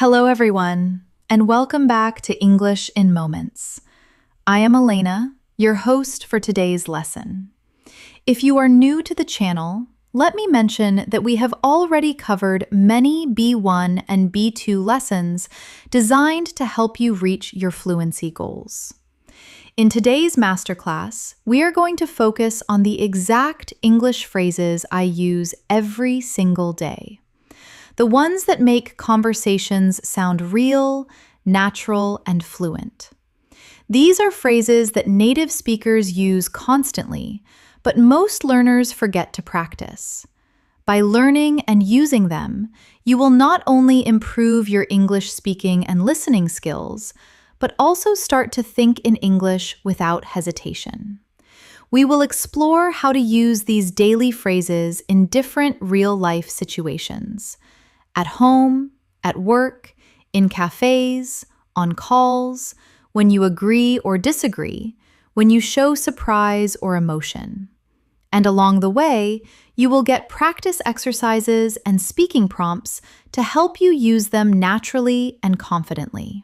Hello, everyone, and welcome back to English in Moments. I am Elena, your host for today's lesson. If you are new to the channel, let me mention that we have already covered many B1 and B2 lessons designed to help you reach your fluency goals. In today's masterclass, we are going to focus on the exact English phrases I use every single day. The ones that make conversations sound real, natural, and fluent. These are phrases that native speakers use constantly, but most learners forget to practice. By learning and using them, you will not only improve your English speaking and listening skills, but also start to think in English without hesitation. We will explore how to use these daily phrases in different real-life situations. At home, at work, in cafes, on calls, when you agree or disagree, when you show surprise or emotion. And along the way, you will get practice exercises and speaking prompts to help you use them naturally and confidently.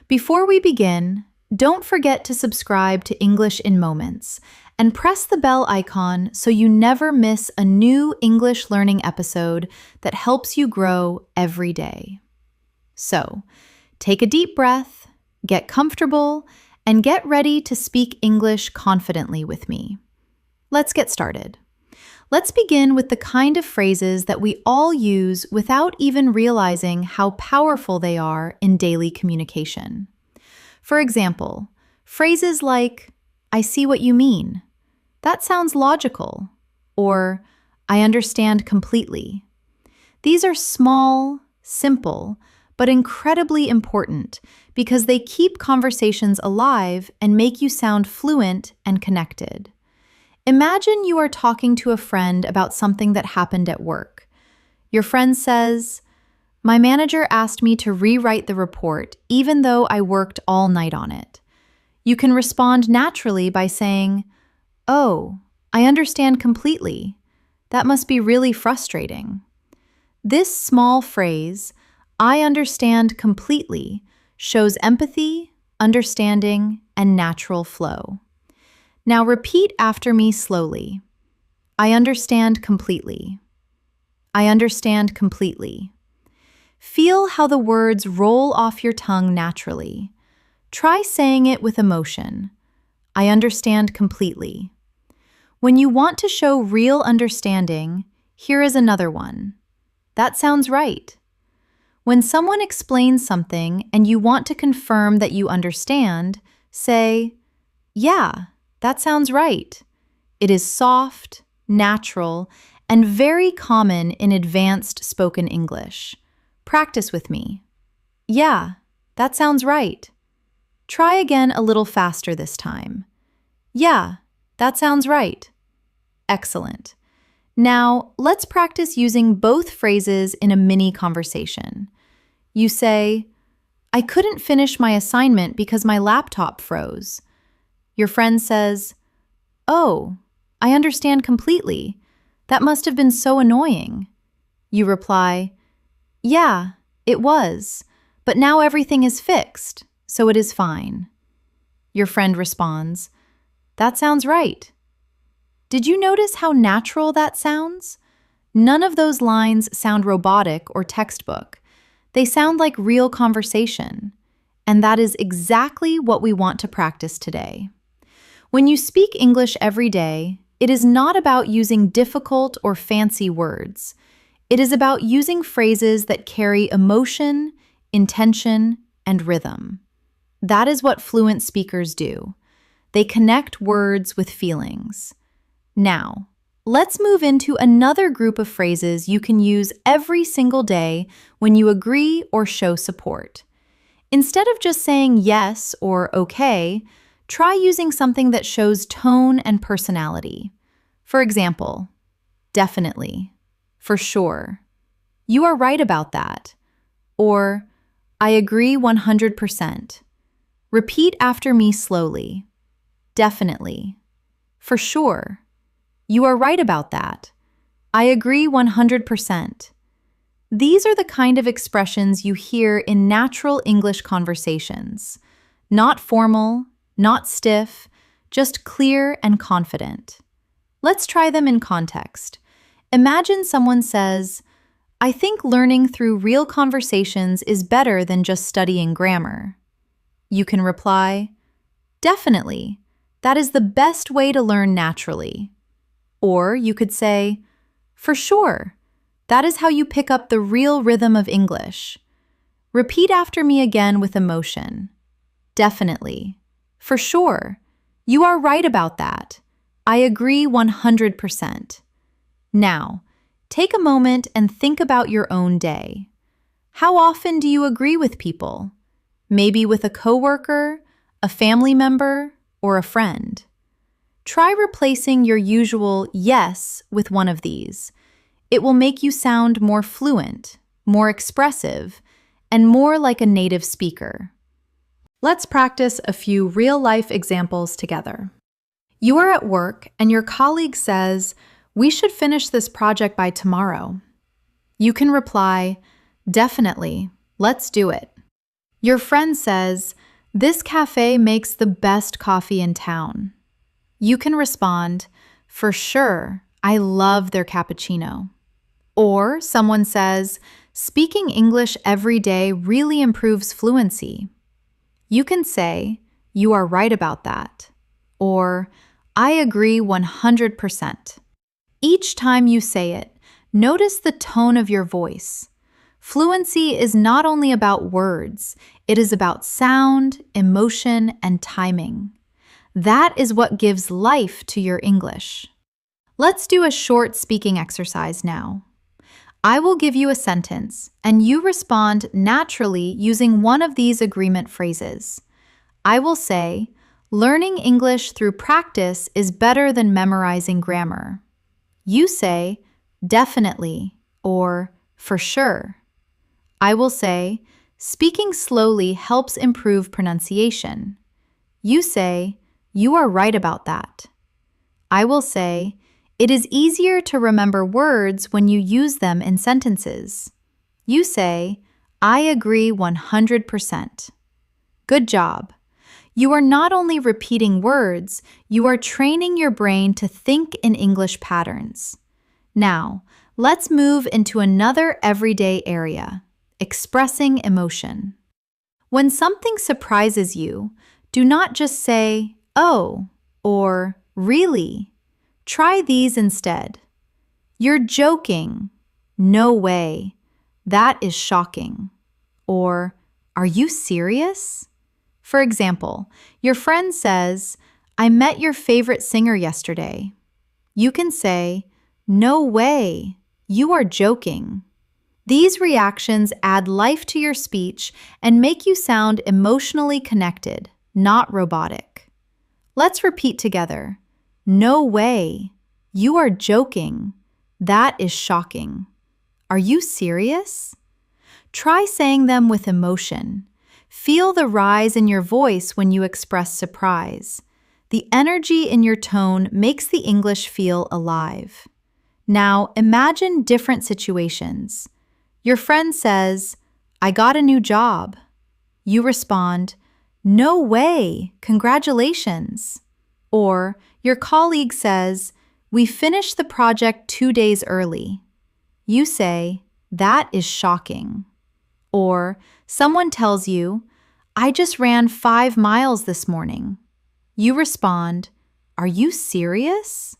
Before we begin, don't forget to subscribe to English in Moments and press the bell icon so you never miss a new English learning episode that helps you grow every day. So, take a deep breath, get comfortable, and get ready to speak English confidently with me. Let's get started. Let's begin with the kind of phrases that we all use without even realizing how powerful they are in daily communication. For example, phrases like, "I see what you mean." That sounds logical. Or, "I understand completely." These are small, simple, but incredibly important because they keep conversations alive and make you sound fluent and connected. Imagine you are talking to a friend about something that happened at work. Your friend says, "My manager asked me to rewrite the report even though I worked all night on it." You can respond naturally by saying, "Oh, I understand completely. That must be really frustrating." This small phrase, "I understand completely," shows empathy, understanding, and natural flow. Now repeat after me slowly. I understand completely. I understand completely. Feel how the words roll off your tongue naturally. Try saying it with emotion. I understand completely. When you want to show real understanding, here is another one. That sounds right. When someone explains something and you want to confirm that you understand, say, "Yeah, that sounds right." It is soft, natural, and very common in advanced spoken English. Practice with me. "Yeah, that sounds right." Try again a little faster this time. "Yeah, that sounds right." Excellent. Now, let's practice using both phrases in a mini conversation. You say, "I couldn't finish my assignment because my laptop froze." Your friend says, "Oh, I understand completely. That must have been so annoying." You reply, "Yeah, it was, but now everything is fixed, so it is fine." Your friend responds, "That sounds right." Did you notice how natural that sounds? None of those lines sound robotic or textbook. They sound like real conversation. And that is exactly what we want to practice today. When you speak English every day, it is not about using difficult or fancy words. It is about using phrases that carry emotion, intention, and rhythm. That is what fluent speakers do. They connect words with feelings. Now, let's move into another group of phrases you can use every single day when you agree or show support. Instead of just saying yes or okay, try using something that shows tone and personality. For example, definitely, for sure, you are right about that, or I agree 100%. Repeat after me slowly. Definitely, for sure, you are right about that. I agree 100%. These are the kind of expressions you hear in natural English conversations. Not formal, not stiff, just clear and confident. Let's try them in context. Imagine someone says, "I think learning through real conversations is better than just studying grammar." You can reply, "Definitely. That is the best way to learn naturally." Or you could say, "For sure. That is how you pick up the real rhythm of English." Repeat after me again with emotion. "Definitely. For sure. You are right about that. I agree 100%. Now, take a moment and think about your own day. How often do you agree with people? Maybe with a coworker, a family member, or a friend. Try replacing your usual yes with one of these. It will make you sound more fluent, more expressive, and more like a native speaker. Let's practice a few real-life examples together. You are at work and your colleague says, "We should finish this project by tomorrow." You can reply, "Definitely, let's do it." Your friend says, "This cafe makes the best coffee in town." You can respond, "For sure, I love their cappuccino." Or someone says, "Speaking English every day really improves fluency." You can say, "You are right about that." Or, "I agree 100%. Each time you say it, notice the tone of your voice. Fluency is not only about words, it is about sound, emotion, and timing. That is what gives life to your English. Let's do a short speaking exercise now. I will give you a sentence, and you respond naturally using one of these agreement phrases. I will say, "Learning English through practice is better than memorizing grammar." You say, "Definitely," or "For sure." I will say, "Speaking slowly helps improve pronunciation." You say, "You are right about that." I will say, "It is easier to remember words when you use them in sentences." You say, "I agree 100%. Good job. You are not only repeating words, you are training your brain to think in English patterns. Now, let's move into another everyday area, expressing emotion. When something surprises you, do not just say, "Oh," or "Really?" Try these instead. "You're joking." "No way. That is shocking." Or, "Are you serious?" For example, your friend says, "I met your favorite singer yesterday." You can say, "No way. You are joking." These reactions add life to your speech and make you sound emotionally connected, not robotic. Let's repeat together. No way. You are joking. That is shocking. Are you serious? Try saying them with emotion. Feel the rise in your voice when you express surprise. The energy in your tone makes the English feel alive. Now, imagine different situations. Your friend says, "I got a new job." You respond, "No way, congratulations." Or your colleague says, "We finished the project 2 days early." You say, "That is shocking." Or someone tells you, "I just ran 5 miles this morning." You respond, "Are you serious?"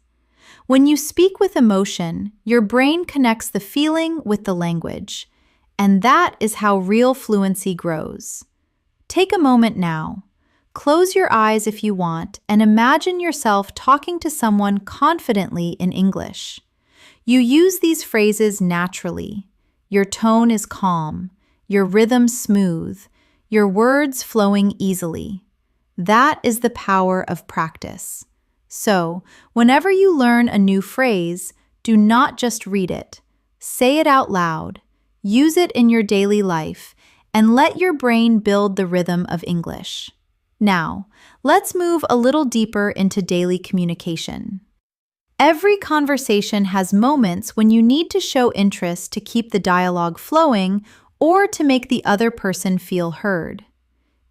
When you speak with emotion, your brain connects the feeling with the language, and that is how real fluency grows. Take a moment now. Close your eyes if you want and imagine yourself talking to someone confidently in English. You use these phrases naturally. Your tone is calm, your rhythm smooth, your words flowing easily. That is the power of practice. So, whenever you learn a new phrase, do not just read it. Say it out loud, use it in your daily life, and let your brain build the rhythm of English. Now, let's move a little deeper into daily communication. Every conversation has moments when you need to show interest to keep the dialogue flowing or to make the other person feel heard.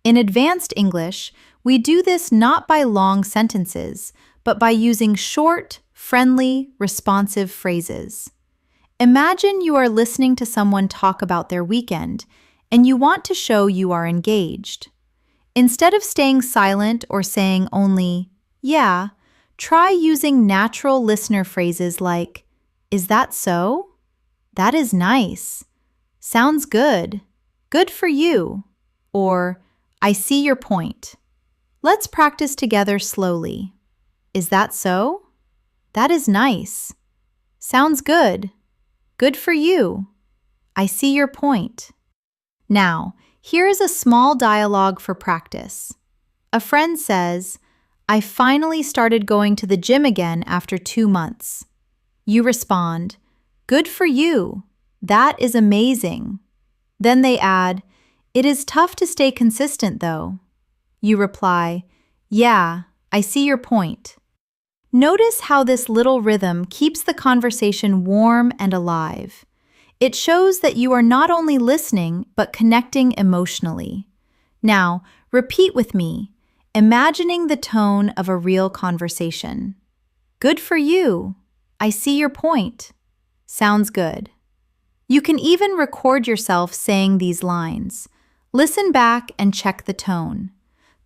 In advanced English, we do this not by long sentences, but by using short, friendly, responsive phrases. Imagine you are listening to someone talk about their weekend, and you want to show you are engaged. Instead of staying silent or saying only, yeah, try using natural listener phrases like, is that so? That is nice. Sounds good. Good for you. Or, I see your point. Let's practice together slowly. Is that so? That is nice. Sounds good. Good for you. I see your point. Now, here is a small dialogue for practice. A friend says, I finally started going to the gym again after 2 months. You respond, good for you. That is amazing. Then they add, it is tough to stay consistent though. You reply, yeah, I see your point. Notice how this little rhythm keeps the conversation warm and alive. It shows that you are not only listening, but connecting emotionally. Now, repeat with me, imagining the tone of a real conversation. Good for you. I see your point. Sounds good. You can even record yourself saying these lines. Listen back and check the tone.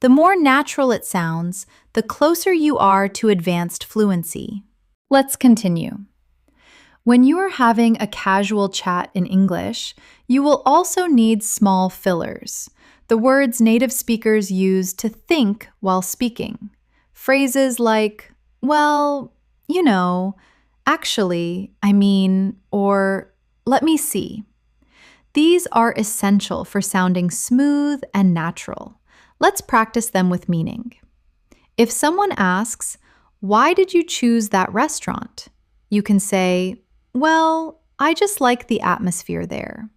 The more natural it sounds, the closer you are to advanced fluency. Let's continue. When you are having a casual chat in English, you will also need small fillers, the words native speakers use to think while speaking. Phrases like, well, you know, actually, I mean, or let me see. These are essential for sounding smooth and natural. Let's practice them with meaning. If someone asks, why did you choose that restaurant? You can say, well, I just like the atmosphere there.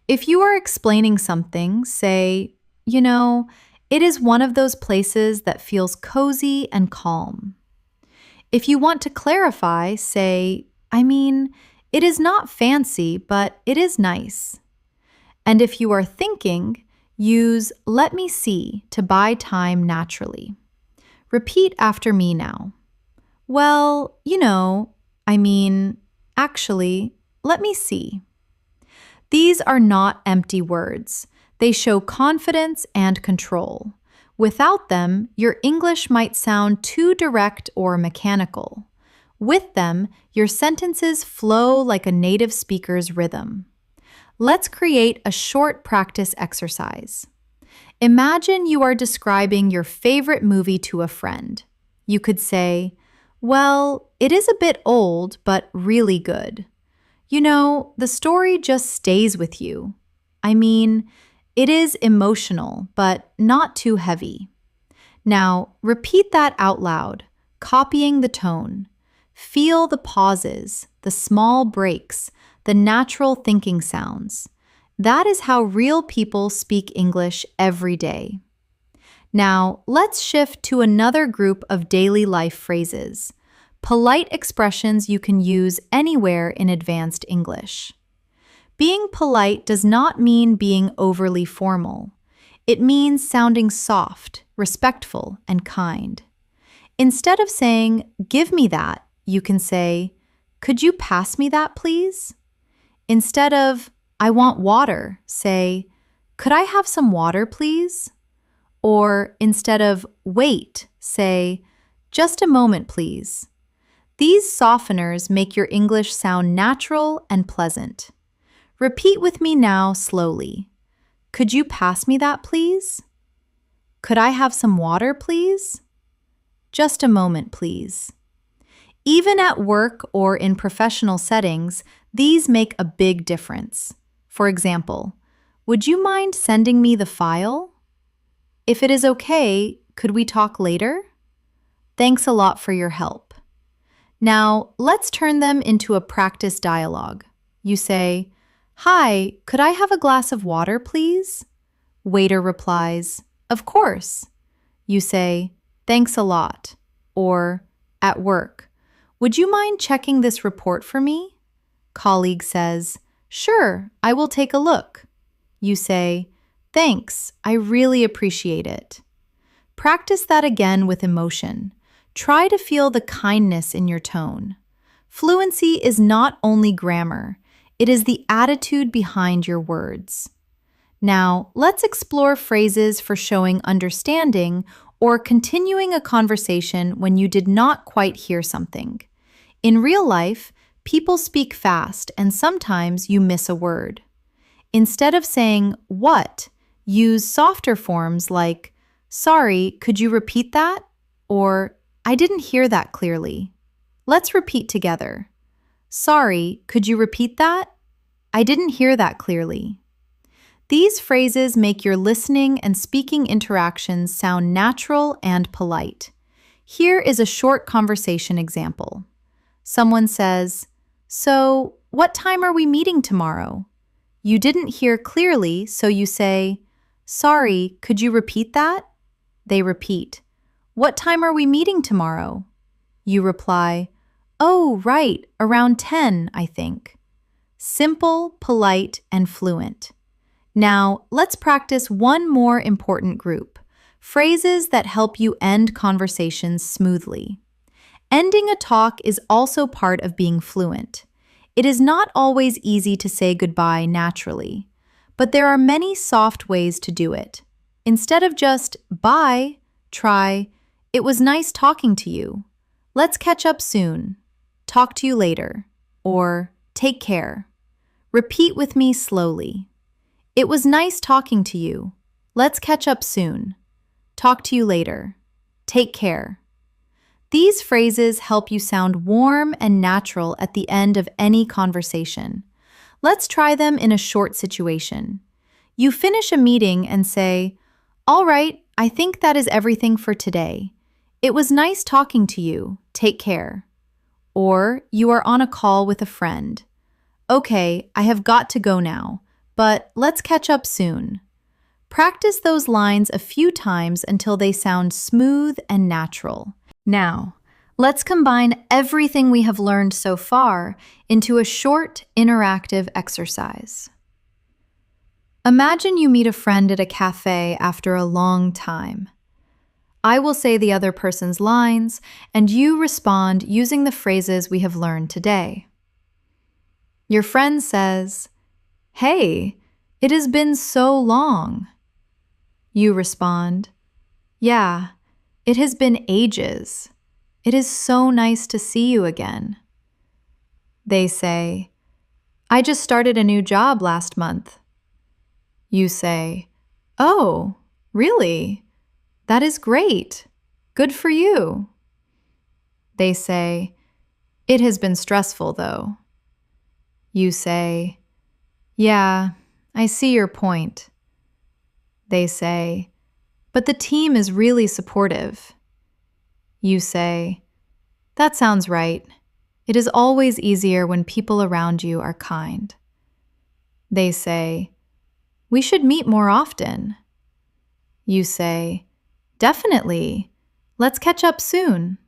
If you are explaining something, say, you know, it is one of those places that feels cozy and calm. If you want to clarify, say, I mean, it is not fancy, but it is nice. And if you are thinking, use let me see to buy time naturally. Repeat after me now. Well, you know, I mean, actually, let me see. These are not empty words. They show confidence and control. Without them, your English might sound too direct or mechanical. With them, your sentences flow like a native speaker's rhythm. Let's create a short practice exercise. Imagine you are describing your favorite movie to a friend. You could say, well, it is a bit old, but really good. You know, the story just stays with you. I mean, it is emotional, but not too heavy. Now, repeat that out loud, copying the tone. Feel the pauses, the small breaks, the natural thinking sounds. That is how real people speak English every day. Now, let's shift to another group of daily life phrases, polite expressions you can use anywhere in advanced English. Being polite does not mean being overly formal. It means sounding soft, respectful, and kind. Instead of saying, give me that, you can say, could you pass me that, please? Instead of, I want water, say, could I have some water, please? Or instead of wait, say, just a moment, please. These softeners make your English sound natural and pleasant. Repeat with me now slowly. Could you pass me that, please? Could I have some water, please? Just a moment, please. Even at work or in professional settings, these make a big difference. For example, would you mind sending me the file? If it is okay, could we talk later? Thanks a lot for your help. Now, let's turn them into a practice dialogue. You say, hi, could I have a glass of water, please? Waiter replies, of course. You say, thanks a lot. Or, at work, Would you mind checking this report for me? Colleague says, sure, I will take a look. You say, thanks, I really appreciate it. Practice that again with emotion. Try to feel the kindness in your tone. Fluency is not only grammar, it is the attitude behind your words. Now, let's explore phrases for showing understanding or continuing a conversation when you did not quite hear something. In real life, people speak fast and sometimes you miss a word. Instead of saying, what, use softer forms like, sorry, could you repeat that? Or, I didn't hear that clearly. Let's repeat together. Sorry, could you repeat that? I didn't hear that clearly. These phrases make your listening and speaking interactions sound natural and polite. Here is a short conversation example. Someone says, so, what time are we meeting tomorrow? You didn't hear clearly, so you say, sorry, could you repeat that? They repeat, what time are we meeting tomorrow? You reply, oh, right, around 10, I think. Simple, polite, and fluent. Now, let's practice one more important group, phrases that help you end conversations smoothly. Ending a talk is also part of being fluent. It is not always easy to say goodbye naturally, but there are many soft ways to do it. Instead of just, bye, try, it was nice talking to you. Let's catch up soon. Talk to you later. Or, take care. Repeat with me slowly. It was nice talking to you. Let's catch up soon. Talk to you later. Take care. These phrases help you sound warm and natural at the end of any conversation. Let's try them in a short situation. You finish a meeting and say, all right, I think that is everything for today. It was nice talking to you. Take care. Or you are on a call with a friend. Okay, I have got to go now, but let's catch up soon. Practice those lines a few times until they sound smooth and natural. Now, let's combine everything we have learned so far into a short, interactive exercise. Imagine you meet a friend at a cafe after a long time. I will say the other person's lines, and you respond using the phrases we have learned today. Your friend says, hey, it has been so long. You respond, yeah, it has been ages. It is so nice to see you again. They say, I just started a new job last month. You say, oh, really? That is great. Good for you. They say, it has been stressful though. You say, yeah, I see your point. They say, but the team is really supportive. You say, that sounds right. It is always easier when people around you are kind. They say, we should meet more often. You say, definitely. Let's catch up soon.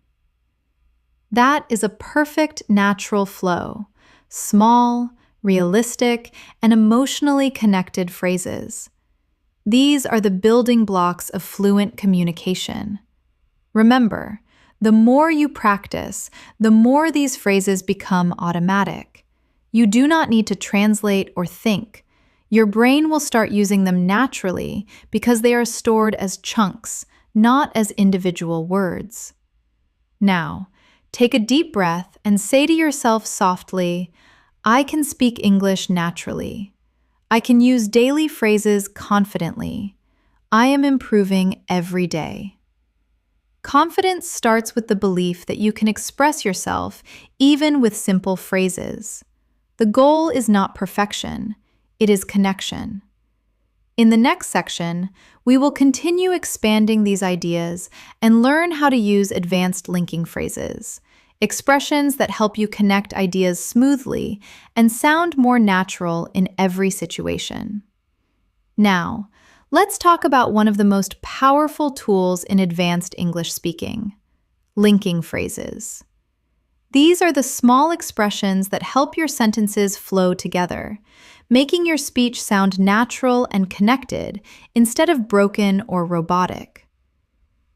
That is a perfect natural flow. Small, realistic, and emotionally connected phrases. These are the building blocks of fluent communication. Remember, the more you practice, the more these phrases become automatic. You do not need to translate or think. Your brain will start using them naturally because they are stored as chunks, not as individual words. Now, take a deep breath and say to yourself softly, I can speak English naturally. I can use daily phrases confidently. I am improving every day. Confidence starts with the belief that you can express yourself even with simple phrases. The goal is not perfection, it is connection. In the next section, we will continue expanding these ideas and learn how to use advanced linking phrases, expressions that help you connect ideas smoothly and sound more natural in every situation. Now, let's talk about one of the most powerful tools in advanced English speaking, linking phrases. These are the small expressions that help your sentences flow together, making your speech sound natural and connected instead of broken or robotic.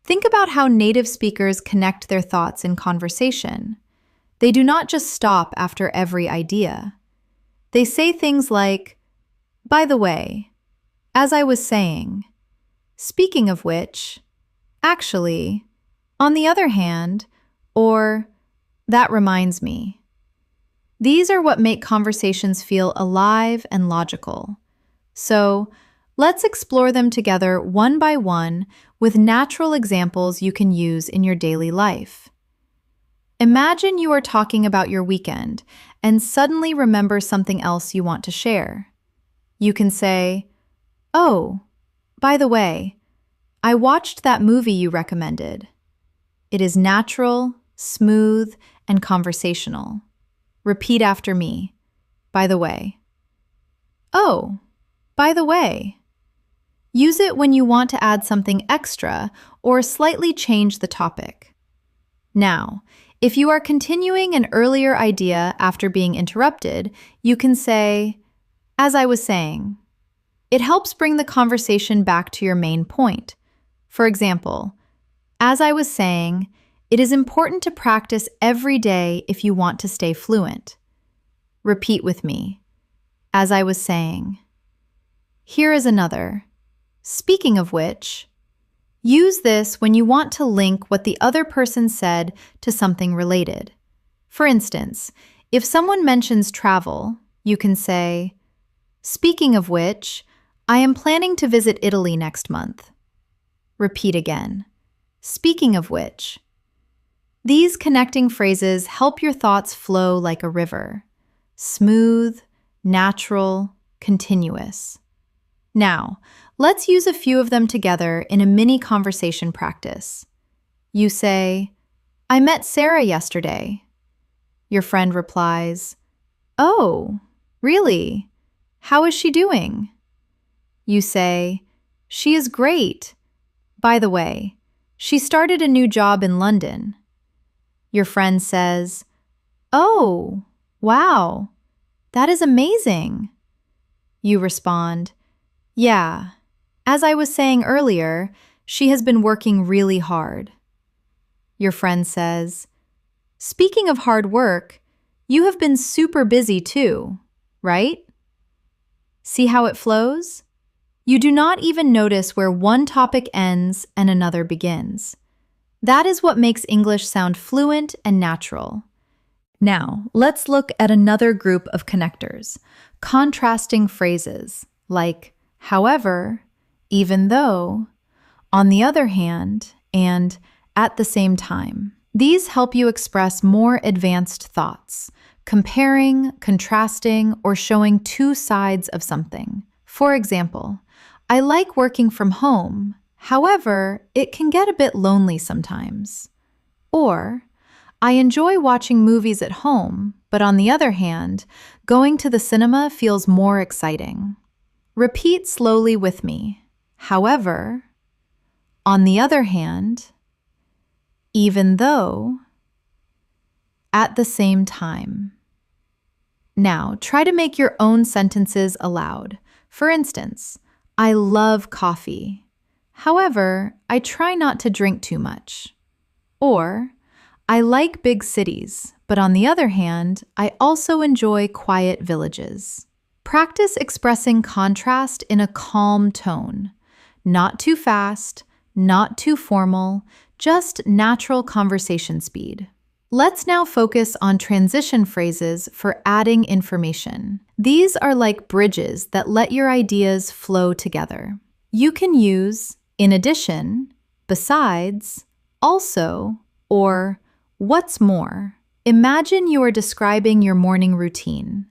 Think about how native speakers connect their thoughts in conversation. They do not just stop after every idea. They say things like, "By the way, as I was saying, speaking of which, actually, on the other hand," or "that reminds me." These are what make conversations feel alive and logical. So, let's explore them together one by one with natural examples you can use in your daily life. Imagine you are talking about your weekend and suddenly remember something else you want to share. You can say, "Oh, by the way, I watched that movie you recommended." It is natural, smooth, and conversational. Repeat after me. By the way. "Oh, by the way." Use it when you want to add something extra or slightly change the topic. Now, if you are continuing an earlier idea after being interrupted, you can say, "As I was saying." It helps bring the conversation back to your main point. For example, "As I was saying, it is important to practice every day if you want to stay fluent." Repeat with me. "As I was saying." Here is another. "Speaking of which," use this when you want to link what the other person said to something related. For instance, if someone mentions travel, you can say, "Speaking of which, I am planning to visit Italy next month." Repeat again. "Speaking of which." These connecting phrases help your thoughts flow like a river. Smooth, natural, continuous. Now, let's use a few of them together in a mini conversation practice. You say, "I met Sarah yesterday." Your friend replies, "Oh, really? How is she doing?" You say, "She is great. By the way, she started a new job in London." Your friend says, "Oh, wow, that is amazing." You respond, "Yeah, as I was saying earlier, she has been working really hard." Your friend says, "Speaking of hard work, you have been super busy too, right?" See how it flows? You do not even notice where one topic ends and another begins. That is what makes English sound fluent and natural. Now, let's look at another group of connectors, contrasting phrases like however, even though, on the other hand, and at the same time. These help you express more advanced thoughts, comparing, contrasting, or showing two sides of something. For example, "I like working from home. However, it can get a bit lonely sometimes." Or, "I enjoy watching movies at home, but on the other hand, going to the cinema feels more exciting." Repeat slowly with me. However, on the other hand, even though, at the same time. Now, try to make your own sentences aloud. For instance, "I love coffee. However, I try not to drink too much." Or, "I like big cities, but on the other hand, I also enjoy quiet villages." Practice expressing contrast in a calm tone. Not too fast, not too formal, just natural conversation speed. Let's now focus on transition phrases for adding information. These are like bridges that let your ideas flow together. You can use "in addition," "besides," "also," or "what's more." Imagine you are describing your morning routine.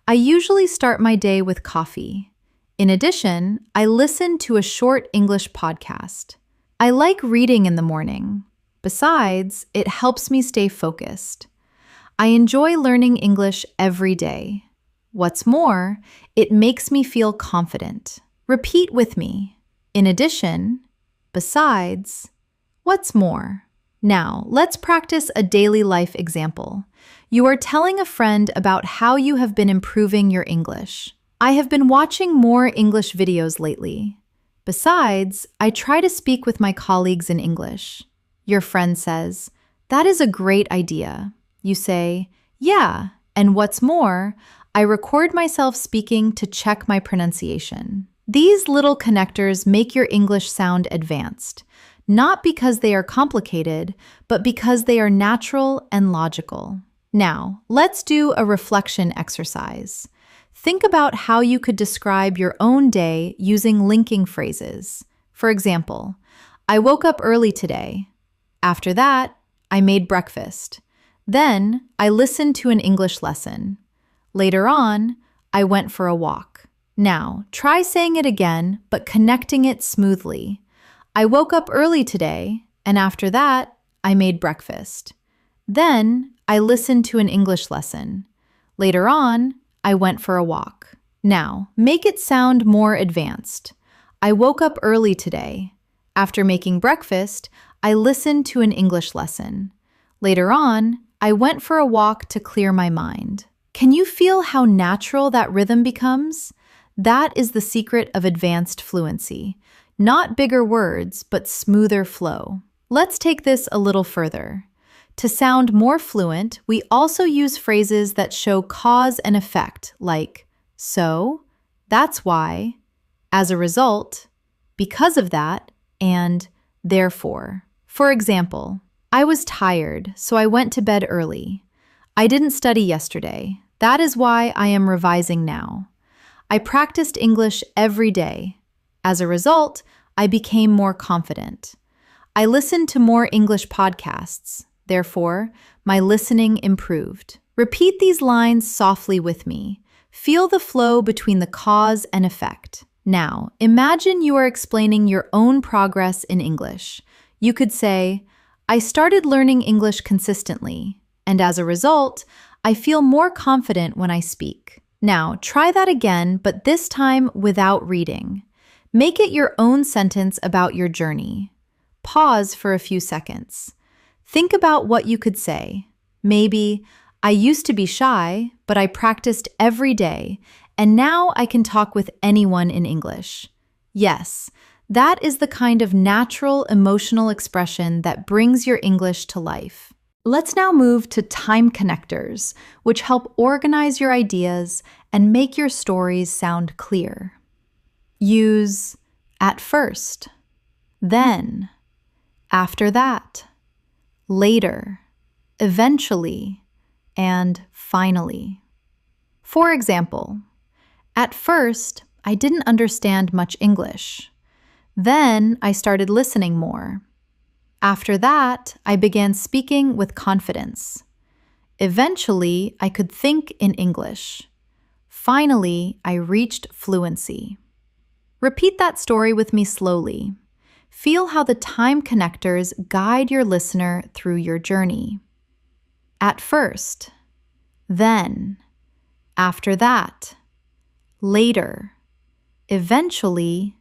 "I usually start my day with coffee. In addition, I listen to a short English podcast. I like reading in the morning. Besides, it helps me stay focused. I enjoy learning English every day. What's more, it makes me feel confident." Repeat with me. In addition, besides, what's more. Now, let's practice a daily life example. You are telling a friend about how you have been improving your English. I have been watching more English videos lately. Besides, I try to speak with my colleagues in English. Your friend says, "That is a great idea." You say, "Yeah, and what's more, I record myself speaking to check my pronunciation." These little connectors make your English sound advanced, not because they are complicated, but because they are natural and logical. Now, let's do a reflection exercise. Think about how you could describe your own day using linking phrases. For example, I woke up early today. After that, I made breakfast. Then, I listened to an English lesson. Later on, I went for a walk. Now, try saying it again, but connecting it smoothly. I woke up early today, and after that, I made breakfast. Then, I listened to an English lesson. Later on, I went for a walk. Now, make it sound more advanced. I woke up early today. After making breakfast, I listened to an English lesson. Later on, I went for a walk to clear my mind. Can you feel how natural that rhythm becomes? That is the secret of advanced fluency. Not bigger words, but smoother flow. Let's take this a little further. To sound more fluent, we also use phrases that show cause and effect, like so, that's why, as a result, because of that, and therefore. For example, I was tired, so I went to bed early. I didn't study yesterday. That is why I am revising now. I practiced English every day. As a result, I became more confident. I listened to more English podcasts. Therefore, my listening improved. Repeat these lines softly with me. Feel the flow between the cause and effect. Now, imagine you are explaining your own progress in English. You could say, I started learning English consistently, and as a result, I feel more confident when I speak. Now, try that again, but this time without reading. Make it your own sentence about your journey. Pause for a few seconds. Think about what you could say. Maybe, I used to be shy, but I practiced every day, and now I can talk with anyone in English. Yes, that is the kind of natural emotional expression that brings your English to life. Let's now move to time connectors, which help organize your ideas and make your stories sound clear. Use at first, then, after that, later, eventually, and finally. For example, at first, I didn't understand much English. Then I started listening more. After that, I began speaking with confidence. Eventually, I could think in English. Finally, I reached fluency. Repeat that story with me slowly. Feel how the time connectors guide your listener through your journey. At first, then, after that, later, eventually,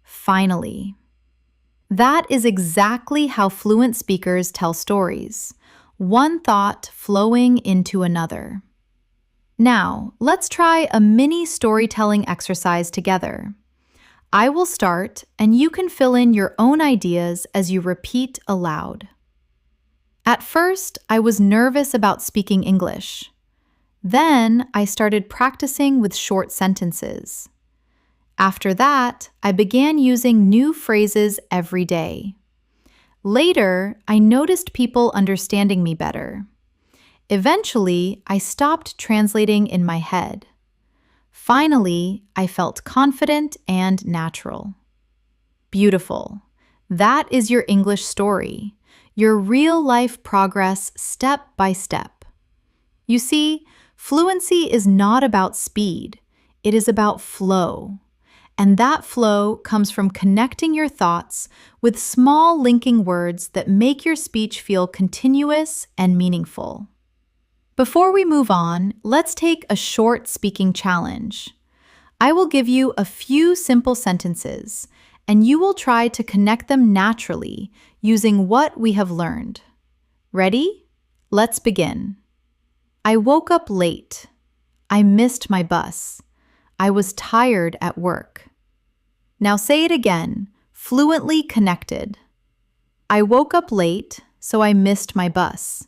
finally. That is exactly how fluent speakers tell stories, one thought flowing into another. Now, let's try a mini storytelling exercise together. I will start, and you can fill in your own ideas as you repeat aloud. At first, I was nervous about speaking English. Then, I started practicing with short sentences. After that, I began using new phrases every day. Later, I noticed people understanding me better. Eventually, I stopped translating in my head. Finally, I felt confident and natural. Beautiful. That is your English story, your real-life progress step by step. You see, fluency is not about speed, it is about flow. And that flow comes from connecting your thoughts with small linking words that make your speech feel continuous and meaningful. Before we move on, let's take a short speaking challenge. I will give you a few simple sentences, and you will try to connect them naturally using what we have learned. Ready? Let's begin. I woke up late. I missed my bus. I was tired at work. Now say it again, fluently connected. I woke up late, so I missed my bus.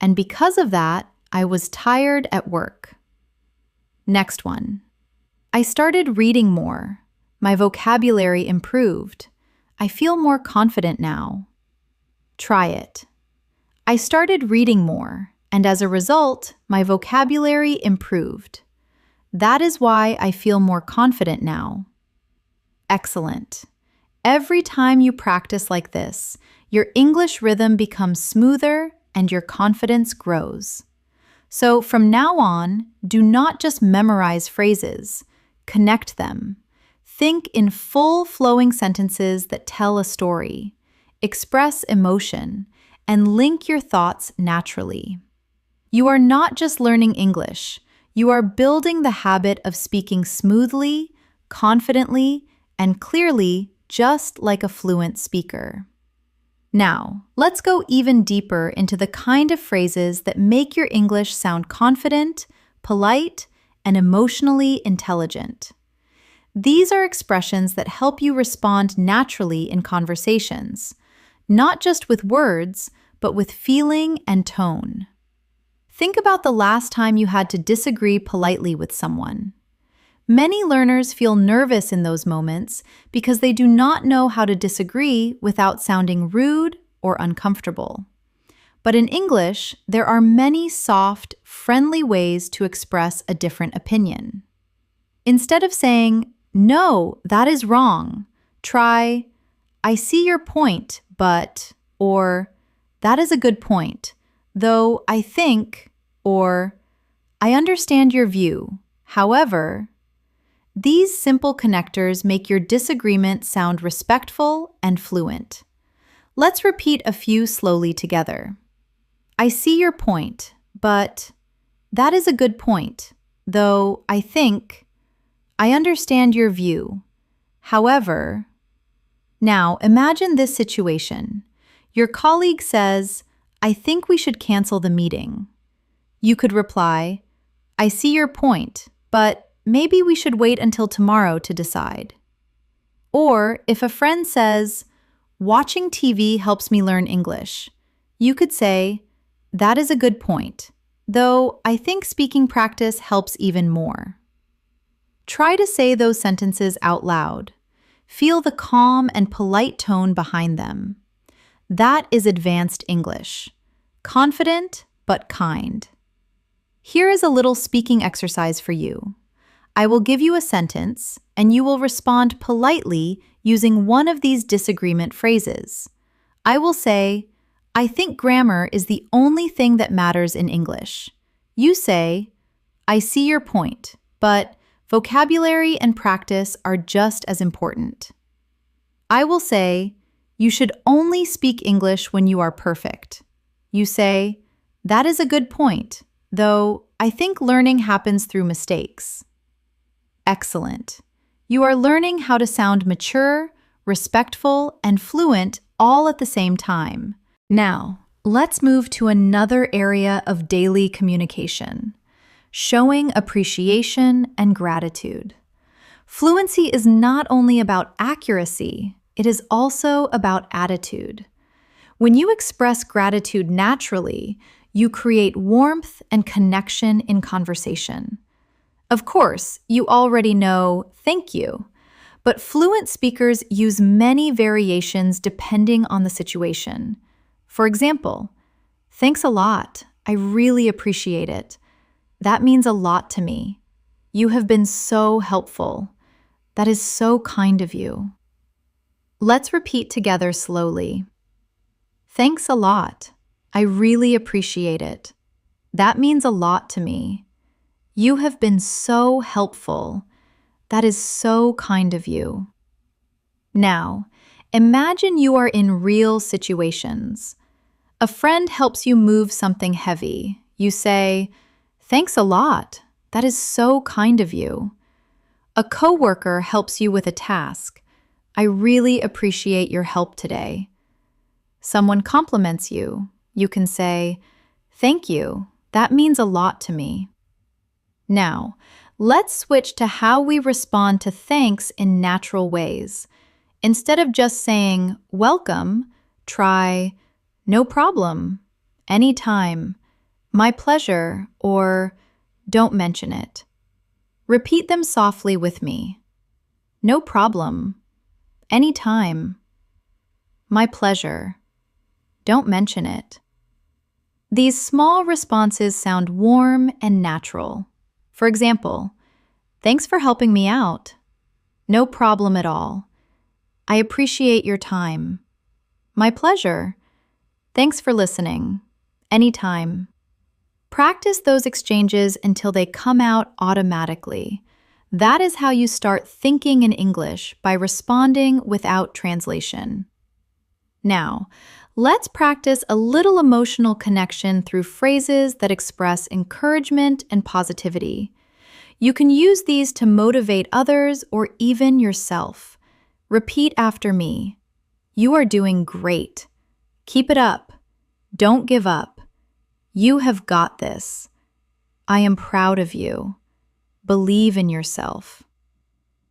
And because of that, I was tired at work. Next one. I started reading more. My vocabulary improved. I feel more confident now. Try it. I started reading more, and as a result, my vocabulary improved. That is why I feel more confident now. Excellent. Every time you practice like this, your English rhythm becomes smoother and your confidence grows. So from now on, do not just memorize phrases, connect them. Think in full flowing sentences that tell a story, express emotion, and link your thoughts naturally. You are not just learning English, you are building the habit of speaking smoothly, confidently, and clearly, just like a fluent speaker. Now, let's go even deeper into the kind of phrases that make your English sound confident, polite, and emotionally intelligent. These are expressions that help you respond naturally in conversations, not just with words, but with feeling and tone. Think about the last time you had to disagree politely with someone. Many learners feel nervous in those moments because they do not know how to disagree without sounding rude or uncomfortable. But in English, there are many soft, friendly ways to express a different opinion. Instead of saying, "No, that is wrong," try, "I see your point, but," or "That is a good point, though I think," or "I understand your view, however." These simple connectors make your disagreement sound respectful and fluent. Let's repeat a few slowly together. I see your point, but that is a good point, though I think, I understand your view. However, now imagine this situation. Your colleague says, I think we should cancel the meeting. You could reply, I see your point, but maybe we should wait until tomorrow to decide. Or if a friend says, watching TV helps me learn English, you could say, that is a good point, though I think speaking practice helps even more. Try to say those sentences out loud. Feel the calm and polite tone behind them. That is advanced English. Confident, but kind. Here is a little speaking exercise for you. I will give you a sentence, and you will respond politely using one of these disagreement phrases. I will say, I think grammar is the only thing that matters in English. You say, I see your point, but vocabulary and practice are just as important. I will say, you should only speak English when you are perfect. You say, that is a good point, though I think learning happens through mistakes. Excellent. You are learning how to sound mature, respectful, and fluent all at the same time. Now, let's move to another area of daily communication, showing appreciation and gratitude. Fluency is not only about accuracy, it is also about attitude. When you express gratitude naturally, you create warmth and connection in conversation. Of course, you already know thank you, but fluent speakers use many variations depending on the situation. For example, thanks a lot. I really appreciate it. That means a lot to me. You have been so helpful. That is so kind of you. Let's repeat together slowly. Thanks a lot. I really appreciate it. That means a lot to me. You have been so helpful. That is so kind of you. Now, imagine you are in real situations. A friend helps you move something heavy. You say, thanks a lot. That is so kind of you. A coworker helps you with a task. I really appreciate your help today. Someone compliments you. You can say, thank you. That means a lot to me. Now, let's switch to how we respond to thanks in natural ways. Instead of just saying, welcome, try, no problem, anytime, my pleasure, or don't mention it. Repeat them softly with me. No problem, anytime, my pleasure, don't mention it. These small responses sound warm and natural. For example, thanks for helping me out. No problem at all. I appreciate your time. My pleasure. Thanks for listening. Anytime. Practice those exchanges until they come out automatically. That is how you start thinking in English, by responding without translation. Now, let's practice a little emotional connection through phrases that express encouragement and positivity. You can use these to motivate others or even yourself. Repeat after me. You are doing great. Keep it up. Don't give up. You have got this. I am proud of you. Believe in yourself.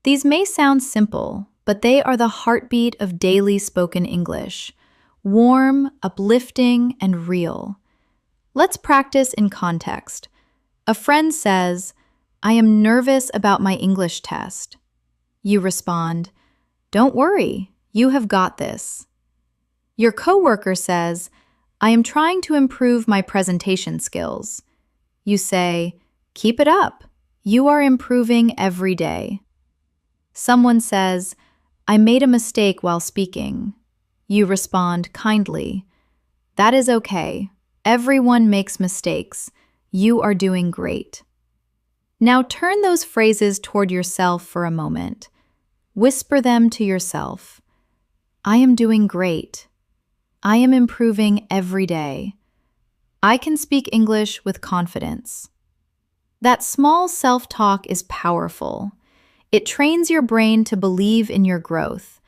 These may sound simple, but they are the heartbeat of daily spoken English. Warm, uplifting, and real. Let's practice in context. A friend says, I am nervous about my English test. You respond, don't worry, you have got this. Your coworker says, I am trying to improve my presentation skills. You say, keep it up. You are improving every day. Someone says, I made a mistake while speaking. You respond kindly, that is okay. Everyone makes mistakes. You are doing great. Now turn those phrases toward yourself for a moment. Whisper them to yourself. I am doing great. I am improving every day. I can speak English with confidence. That small self-talk is powerful. It trains your brain to believe in your growth,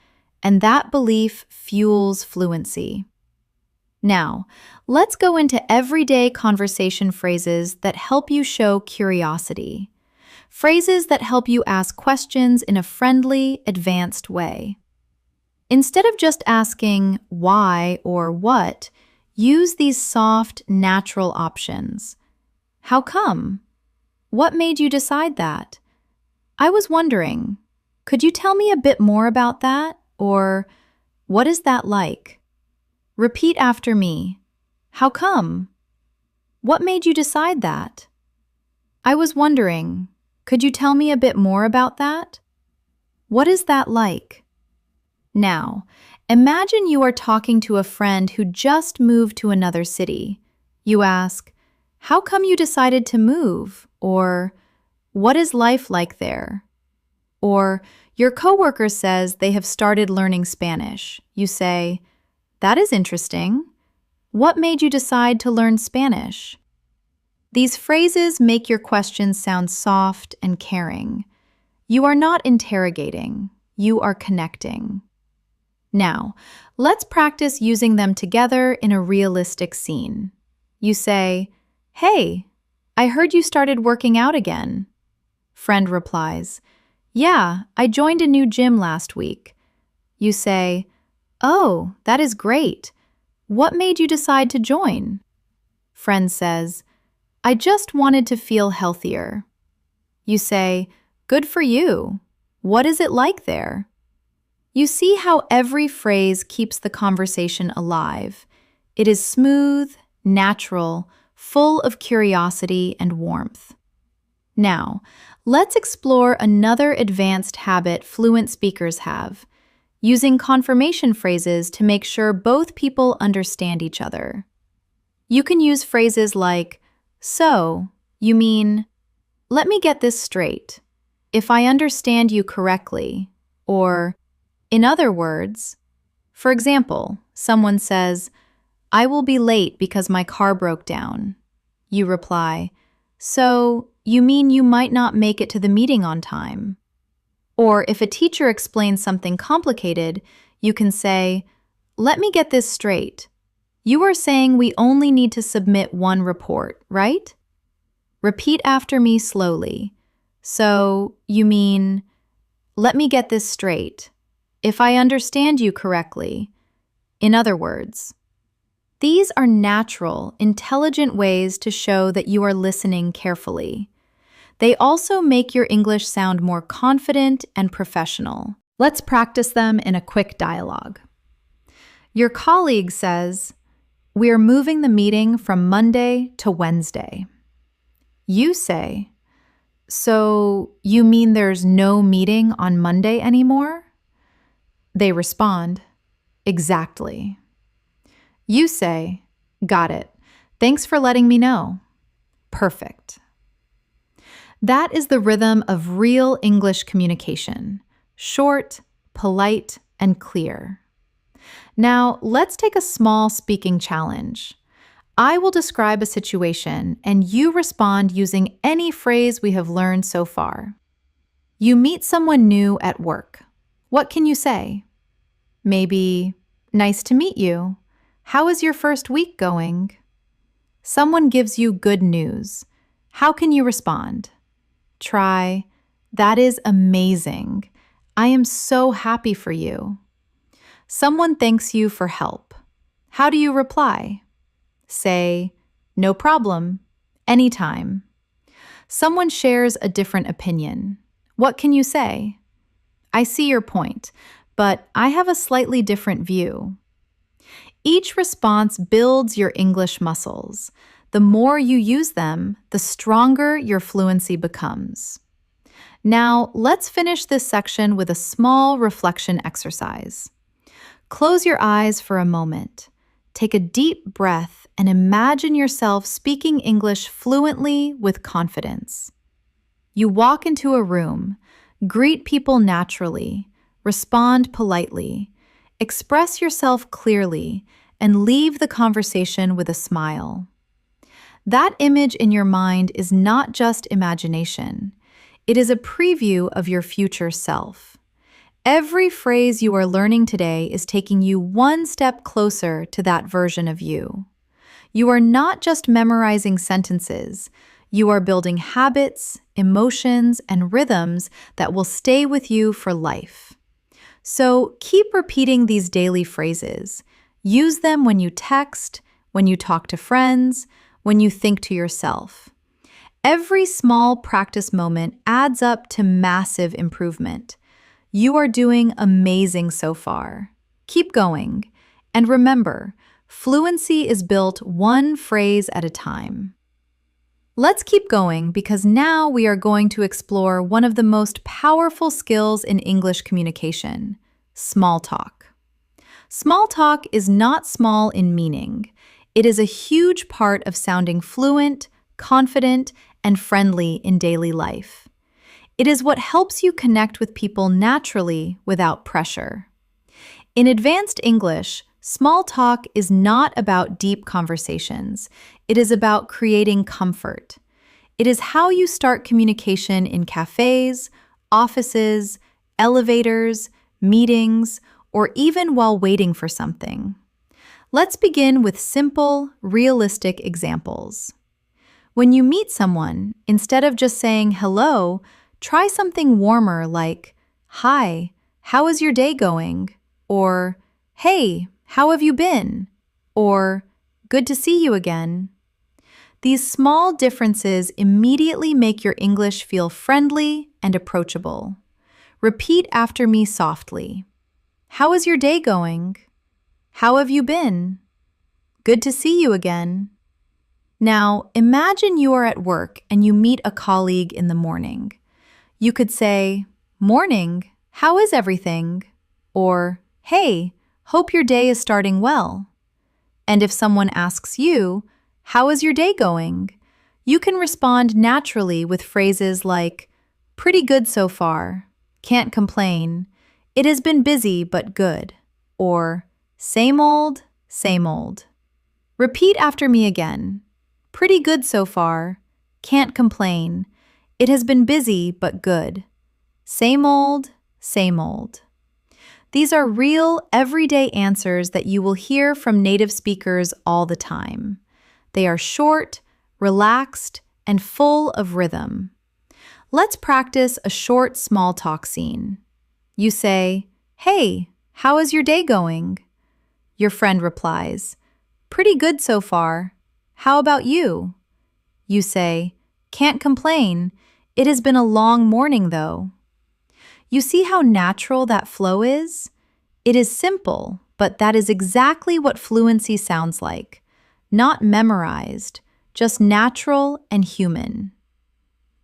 and that belief fuels fluency. Now, let's go into everyday conversation phrases that help you show curiosity. Phrases that help you ask questions in a friendly, advanced way. Instead of just asking why or what, use these soft, natural options. How come? What made you decide that? I was wondering, could you tell me a bit more about that? Or, what is that like? Repeat after me. How come? What made you decide that? I was wondering, could you tell me a bit more about that? What is that like? Now, imagine you are talking to a friend who just moved to another city. You ask, how come you decided to move? Or, what is life like there? Or, your coworker says they have started learning Spanish. You say, that is interesting. What made you decide to learn Spanish? These phrases make your questions sound soft and caring. You are not interrogating, you are connecting. Now, let's practice using them together in a realistic scene. You say, hey, I heard you started working out again. Friend replies, yeah, I joined a new gym last week. You say, oh, that is great. What made you decide to join? Friend says, I just wanted to feel healthier. You say, good for you. What is it like there? You see how every phrase keeps the conversation alive. It is smooth, natural, full of curiosity and warmth. Now, let's explore another advanced habit fluent speakers have, using confirmation phrases to make sure both people understand each other. You can use phrases like, so, you mean, let me get this straight. If I understand you correctly, or, in other words, for example, someone says, I will be late because my car broke down. You reply, so, you mean you might not make it to the meeting on time? Or if a teacher explains something complicated, you can say, "Let me get this straight. You are saying we only need to submit one report, right?" Repeat after me slowly. So, you mean, "Let me get this straight. If I understand you correctly." In other words, these are natural, intelligent ways to show that you are listening carefully. They also make your English sound more confident and professional. Let's practice them in a quick dialogue. Your colleague says, "We are moving the meeting from Monday to Wednesday." You say, "So you mean there's no meeting on Monday anymore?" They respond, "Exactly." You say, "Got it. Thanks for letting me know." Perfect. That is the rhythm of real English communication: short, polite, and clear. Now, let's take a small speaking challenge. I will describe a situation, and you respond using any phrase we have learned so far. You meet someone new at work. What can you say? Maybe, "Nice to meet you. How is your first week going?" Someone gives you good news. How can you respond? Try, "That is amazing. I am so happy for you." Someone thanks you for help. How do you reply? Say, "No problem. Anytime." Someone shares a different opinion. What can you say? "I see your point, but I have a slightly different view." Each response builds your English muscles. The more you use them, the stronger your fluency becomes. Now, let's finish this section with a small reflection exercise. Close your eyes for a moment. Take a deep breath and imagine yourself speaking English fluently with confidence. You walk into a room, greet people naturally, respond politely, express yourself clearly, and leave the conversation with a smile. That image in your mind is not just imagination. It is a preview of your future self. Every phrase you are learning today is taking you one step closer to that version of you. You are not just memorizing sentences. You are building habits, emotions, and rhythms that will stay with you for life. So keep repeating these daily phrases. Use them when you text, when you talk to friends, when you think to yourself. Every small practice moment adds up to massive improvement. You are doing amazing so far. Keep going. And remember, fluency is built one phrase at a time. Let's keep going because now we are going to explore one of the most powerful skills in English communication: small talk. Small talk is not small in meaning. It is a huge part of sounding fluent, confident, and friendly in daily life. It is what helps you connect with people naturally without pressure. In advanced English, small talk is not about deep conversations. It is about creating comfort. It is how you start communication in cafes, offices, elevators, meetings, or even while waiting for something. Let's begin with simple, realistic examples. When you meet someone, instead of just saying hello, try something warmer like, "Hi, how is your day going?" Or, "Hey, how have you been?" Or, "Good to see you again." These small differences immediately make your English feel friendly and approachable. Repeat after me softly. "How is your day going?" "How have you been?" "Good to see you again." Now, imagine you are at work and you meet a colleague in the morning. You could say, "Morning, how is everything?" Or, "Hey, hope your day is starting well." And if someone asks you, "How is your day going?" you can respond naturally with phrases like, "Pretty good so far," "Can't complain," "It has been busy but good," or "Same old, same old." Repeat after me again. "Pretty good so far," "Can't complain," "It has been busy but good." Same old, same old. These are real, everyday answers that you will hear from native speakers all the time. They are short, relaxed, and full of rhythm. Let's practice a short small talk scene. You say, "Hey, how is your day going?" Your friend replies, "Pretty good so far. How about you?" You say, "Can't complain. It has been a long morning though." You see how natural that flow is? It is simple, but that is exactly what fluency sounds like. Not memorized, just natural and human.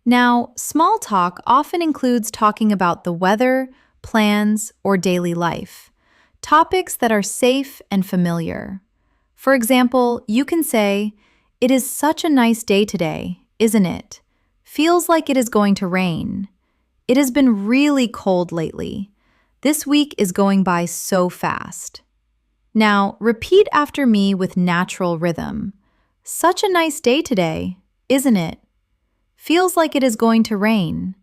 Now, small talk often includes talking about the weather, plans, or daily life, topics that are safe and familiar. For example, you can say, "It is such a nice day today, isn't it? Feels like it is going to rain. It has been really cold lately. This week is going by so fast." Now, repeat after me with natural rhythm. "Such a nice day today, isn't it? Feels like it is going to rain.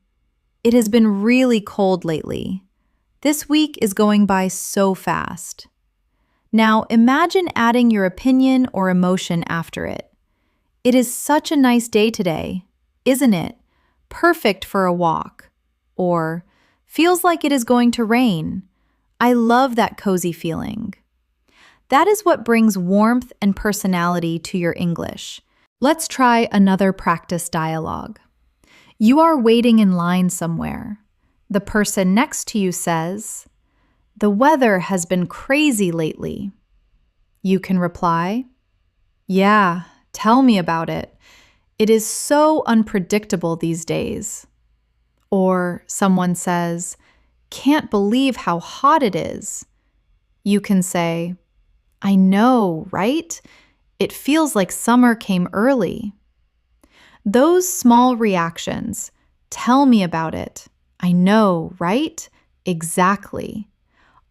It has been really cold lately. This week is going by so fast." Now, imagine adding your opinion or emotion after it. "It is such a nice day today, isn't it? Perfect for a walk." Or, "Feels like it is going to rain. I love that cozy feeling." That is what brings warmth and personality to your English. Let's try another practice dialogue. You are waiting in line somewhere. The person next to you says, "The weather has been crazy lately." You can reply, "Yeah, tell me about it. It is so unpredictable these days." Or someone says, "Can't believe how hot it is." You can say, "I know, right? It feels like summer came early." Those small reactions, "Tell me about it," "I know, right?" "Exactly,"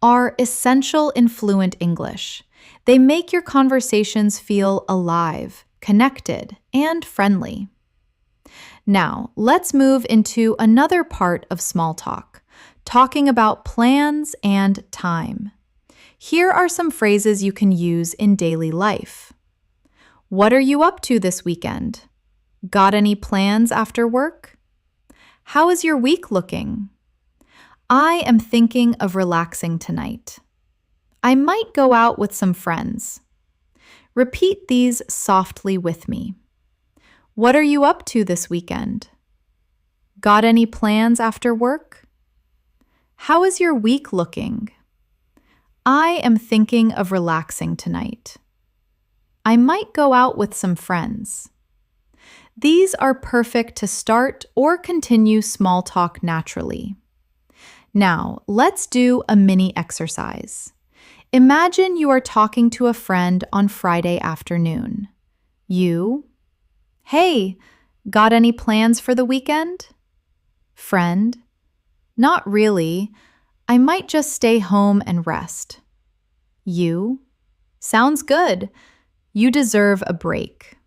are essential in fluent English. They make your conversations feel alive, connected, and friendly. Now, let's move into another part of small talk, talking about plans and time. Here are some phrases you can use in daily life. "What are you up to this weekend?" "Got any plans after work?" "How is your week looking?" "I am thinking of relaxing tonight." "I might go out with some friends." Repeat these softly with me. What are you up to this weekend? Got any plans after work? How is your week looking? I am thinking of relaxing tonight. I might go out with some friends. These are perfect to start or continue small talk naturally. Now, let's do a mini exercise. Imagine you are talking to a friend on Friday afternoon. You, "Hey, got any plans for the weekend?" Friend, "Not really. I might just stay home and rest." You, "Sounds good. You deserve a break."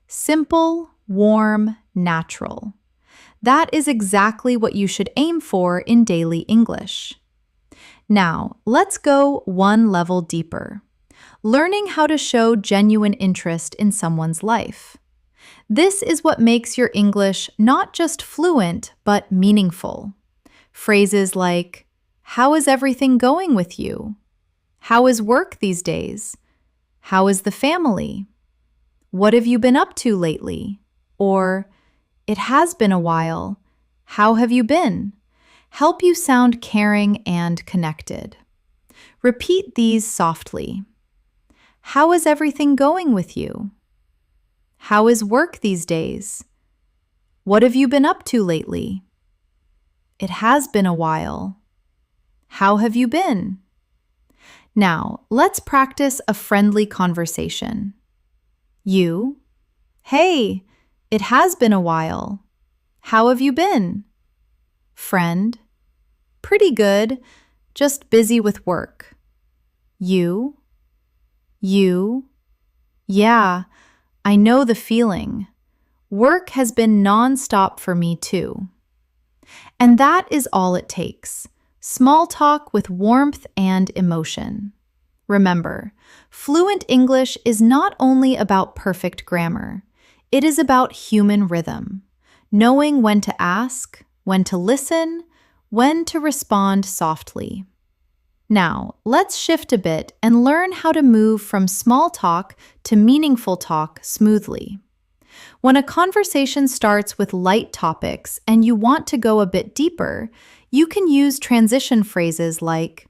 Simple, warm, natural. That is exactly what you should aim for in daily English. Now, let's go one level deeper. Learning how to show genuine interest in someone's life. This is what makes your English not just fluent, but meaningful. Phrases like, "How is everything going with you?" "How is work these days?" "How is the family?" "What have you been up to lately?" Or, "It has been a while. How have you been?" help you sound caring and connected. Repeat these softly. "How is everything going with you?" "How is work these days?" "What have you been up to lately?" "It has been a while. How have you been?" Now, let's practice a friendly conversation. You, "Hey, it has been a while. How have you been?" Friend, "Pretty good, just busy with work." You, "Yeah, I know the feeling. Work has been nonstop for me too." And that is all it takes. Small talk with warmth and emotion. Remember, fluent English is not only about perfect grammar, it is about human rhythm, knowing when to ask, when to listen, when to respond softly. Now, let's shift a bit and learn how to move from small talk to meaningful talk smoothly. When a conversation starts with light topics and you want to go a bit deeper, you can use transition phrases like,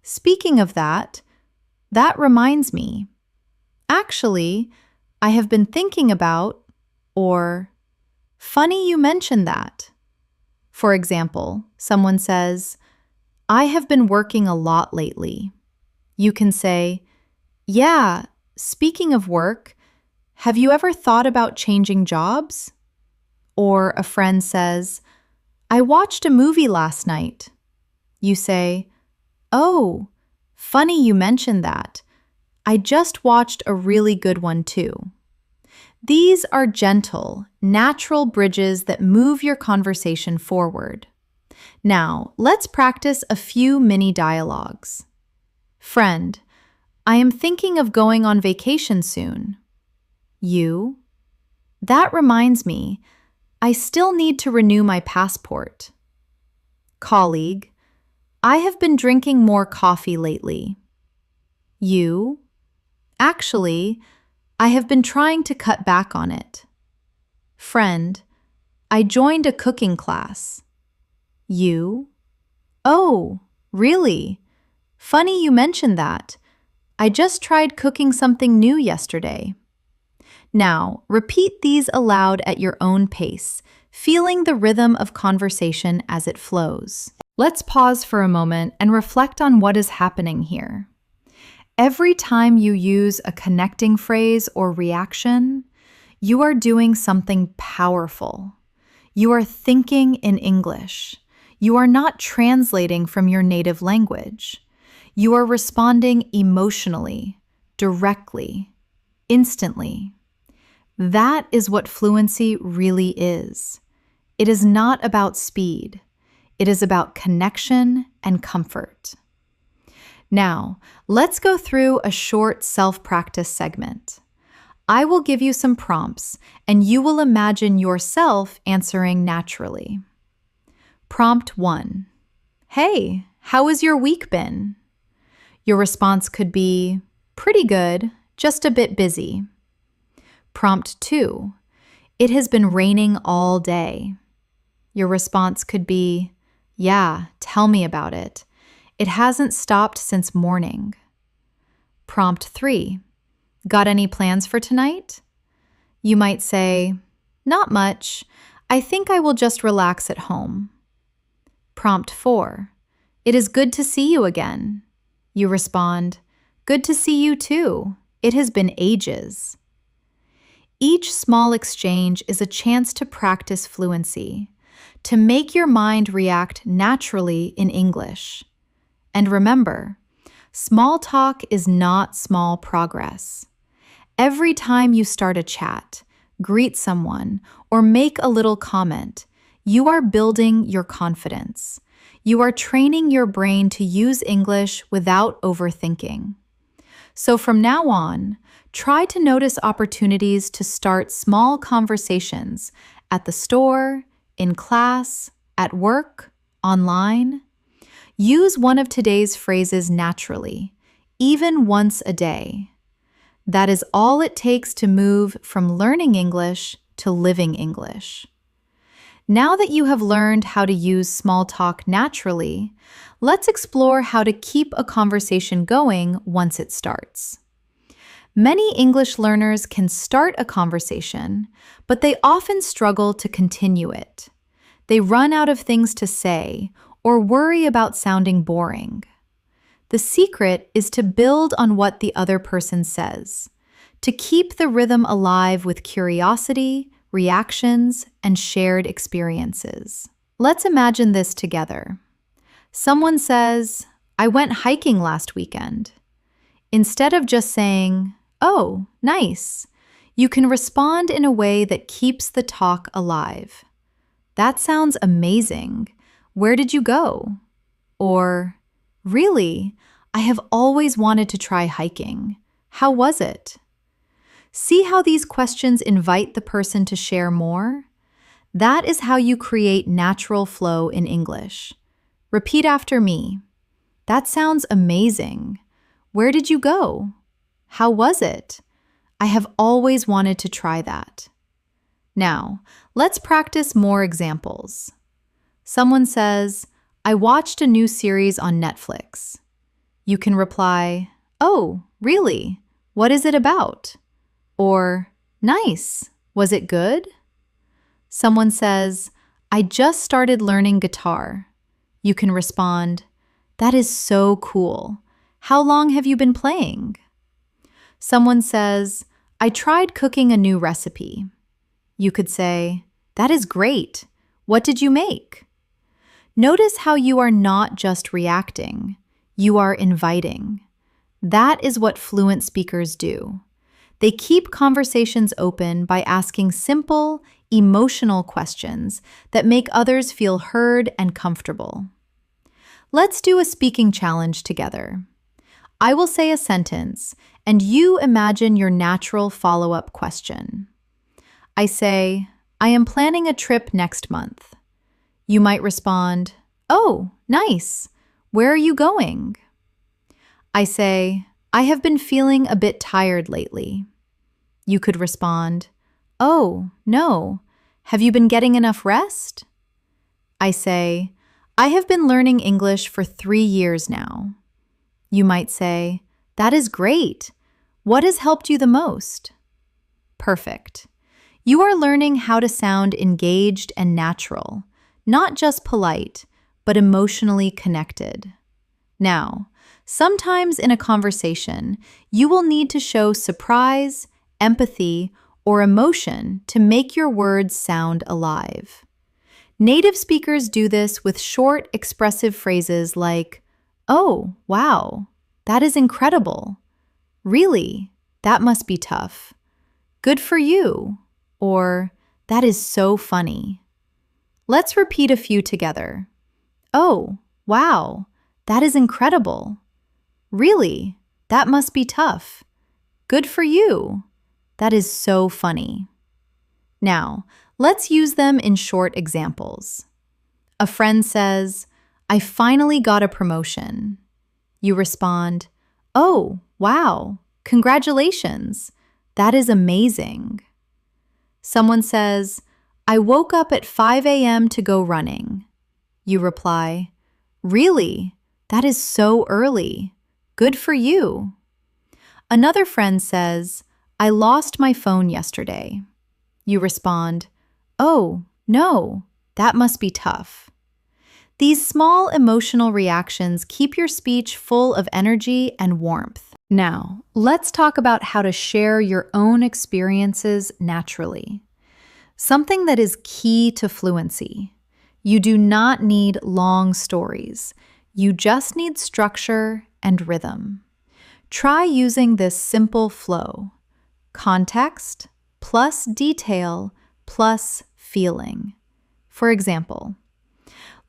"Speaking of that, that reminds me. Actually, I have been thinking about," or "Funny you mentioned that." For example, someone says, "I have been working a lot lately." You can say, "Yeah, speaking of work, have you ever thought about changing jobs?" Or a friend says, "I watched a movie last night." You say, "Oh, funny you mentioned that. I just watched a really good one too." These are gentle, natural bridges that move your conversation forward. Now, let's practice a few mini dialogues. Friend, I am thinking of going on vacation soon. You, that reminds me, I still need to renew my passport. Colleague, I have been drinking more coffee lately. You, actually, I have been trying to cut back on it. Friend, I joined a cooking class. You, oh, really? Funny you mentioned that. I just tried cooking something new yesterday. Now, repeat these aloud at your own pace, feeling the rhythm of conversation as it flows. Let's pause for a moment and reflect on what is happening here. Every time you use a connecting phrase or reaction, you are doing something powerful. You are thinking in English. You are not translating from your native language. You are responding emotionally, directly, instantly. That is what fluency really is. It is not about speed. It is about connection and comfort. Now, let's go through a short self-practice segment. I will give you some prompts, and you will imagine yourself answering naturally. Prompt 1. Hey, how has your week been? Your response could be, pretty good, just a bit busy. Prompt 2. It has been raining all day. Your response could be, yeah, tell me about it. It hasn't stopped since morning. Prompt 3. Got any plans for tonight? You might say, not much. I think I will just relax at home. Prompt 4. It is good to see you again. You respond, good to see you too. It has been ages. Each small exchange is a chance to practice fluency, to make your mind react naturally in English. And remember, small talk is not small progress. Every time you start a chat, greet someone, or make a little comment, you are building your confidence. You are training your brain to use English without overthinking. So from now on, try to notice opportunities to start small conversations at the store, in class, at work, online. Use one of today's phrases naturally, even once a day. That is all it takes to move from learning English to living English. Now that you have learned how to use small talk naturally, let's explore how to keep a conversation going once it starts. Many English learners can start a conversation, but they often struggle to continue it. They run out of things to say or worry about sounding boring. The secret is to build on what the other person says, to keep the rhythm alive with curiosity, reactions, and shared experiences. Let's imagine this together. Someone says, I went hiking last weekend. Instead of just saying, oh, nice, you can respond in a way that keeps the talk alive. That sounds amazing. where did you go? Or, really, I have always wanted to try hiking. How was it? See how these questions invite the person to share more? That is how you create natural flow in English. Repeat after me. That sounds amazing. Where did you go? How was it? I have always wanted to try that. Now, let's practice more examples. Someone says, I watched a new series on Netflix. You can reply, oh, really? What is it about? Or, nice. Was it good? Someone says, I just started learning guitar. You can respond, that is so cool. How long have you been playing? Someone says, I tried cooking a new recipe. You could say, that is great. What did you make? Notice how you are not just reacting, you are inviting. That is what fluent speakers do. They keep conversations open by asking simple, emotional questions that make others feel heard and comfortable. Let's do a speaking challenge together. I will say a sentence, and you imagine your natural follow-up question. I say, I am planning a trip next month. You might respond, oh, nice. Where are you going? I say, I have been feeling a bit tired lately. You could respond, oh, no. Have you been getting enough rest? I say, I have been learning English for 3 years now. You might say, that is great. What has helped you the most? Perfect. You are learning how to sound engaged and natural, not just polite, but emotionally connected. Now, sometimes in a conversation, you will need to show surprise, empathy, or emotion to make your words sound alive. Native speakers do this with short, expressive phrases like, oh, wow, that is incredible. Really, that must be tough. Good for you. Or, that is so funny. Let's repeat a few together. Oh, wow, that is incredible. Really, that must be tough. Good for you. That is so funny. Now, let's use them in short examples. A friend says, I finally got a promotion. You respond, oh, wow, congratulations. That is amazing. Someone says, I woke up at 5 a.m. to go running. You reply, really? That is so early. Good for you. Another friend says, I lost my phone yesterday. You respond, oh, no, that must be tough. These small emotional reactions keep your speech full of energy and warmth. Now, let's talk about how to share your own experiences naturally. Something that is key to fluency. You do not need long stories. You just need structure and rhythm. Try using this simple flow. Context plus detail plus feeling. For example,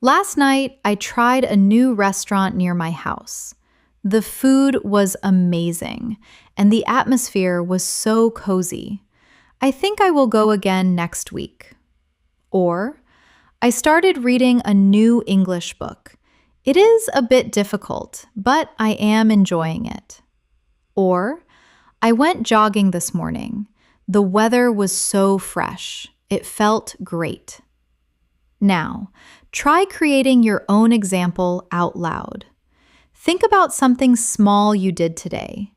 last night I tried a new restaurant near my house. The food was amazing, and the atmosphere was so cozy. I think I will go again next week. Or, I started reading a new English book. It is a bit difficult, but I am enjoying it. Or, I went jogging this morning. The weather was so fresh. It felt great. Now, try creating your own example out loud. Think about something small you did today.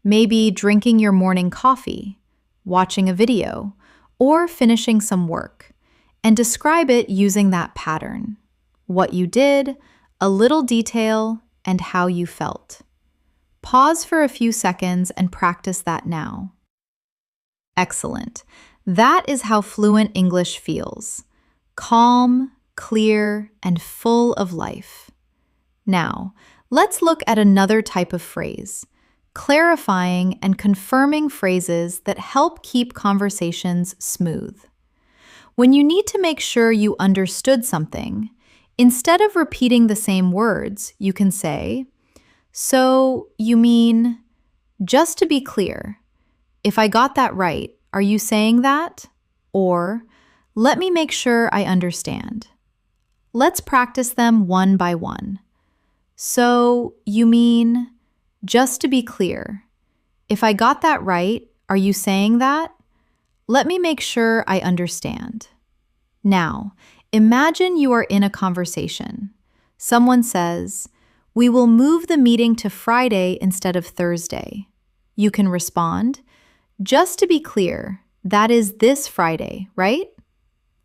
Maybe drinking your morning coffee, watching a video, or finishing some work, and describe it using that pattern. What you did, a little detail, and how you felt. Pause for a few seconds and practice that now. Excellent. That is how fluent English feels. Calm, clear, and full of life. Now, let's look at another type of phrase, clarifying and confirming phrases that help keep conversations smooth. When you need to make sure you understood something, Instead of repeating the same words, you can say, "So, you mean, just to be clear, if I got that right, are you saying that?" Or, "Let me make sure I understand." Let's practice them one by one. "So, you mean, just to be clear, if I got that right, are you saying that? Let me make sure I understand." Now, imagine you are in a conversation. Someone says, "We will move the meeting to Friday instead of Thursday." You can respond, "Just to be clear, that is this Friday, right?"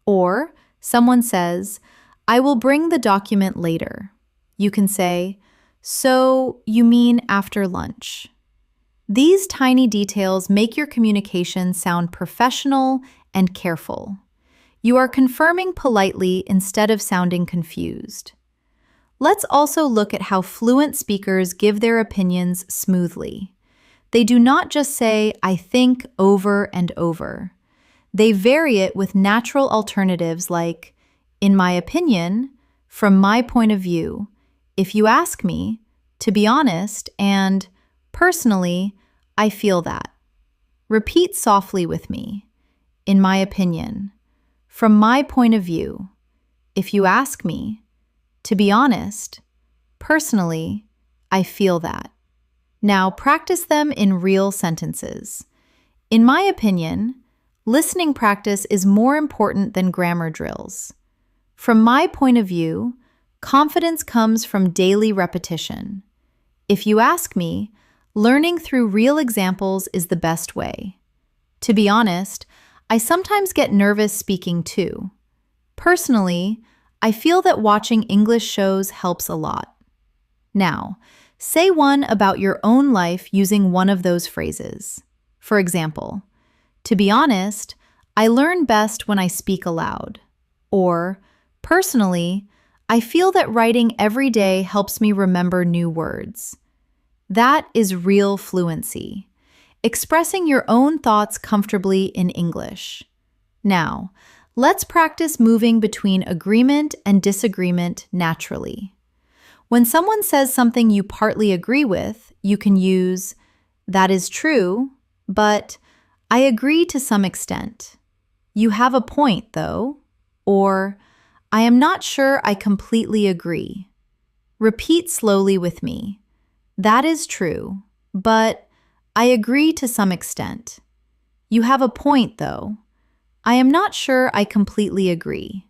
Or someone says, "I will bring the document later." You can say, "So, you mean after lunch?" These tiny details make your communication sound professional and careful. You are confirming politely instead of sounding confused. Let's also look at how fluent speakers give their opinions smoothly. They do not just say, "I think," over and over. They vary it with natural alternatives like, "In my opinion," "From my point of view," "If you ask me," "To be honest," and "Personally, I feel that." Repeat softly with me. "In my opinion," "From my point of view," "If you ask me," "To be honest," "Personally, I feel that." Now practice them in real sentences. In my opinion, listening practice is more important than grammar drills. From my point of view, confidence comes from daily repetition. If you ask me, learning through real examples is the best way. To be honest, I sometimes get nervous speaking too. Personally, I feel that watching English shows helps a lot. Now, say one about your own life using one of those phrases. For example, "To be honest, I learn best when I speak aloud." Or, "Personally, I feel that writing every day helps me remember new words." That is real fluency, expressing your own thoughts comfortably in English. Now, let's practice moving between agreement and disagreement naturally. When someone says something you partly agree with, you can use, "That is true, but I agree to some extent." "You have a point, though." Or, "I am not sure I completely agree." Repeat slowly with me. "That is true, but I agree to some extent." "You have a point, though." "I am not sure I completely agree."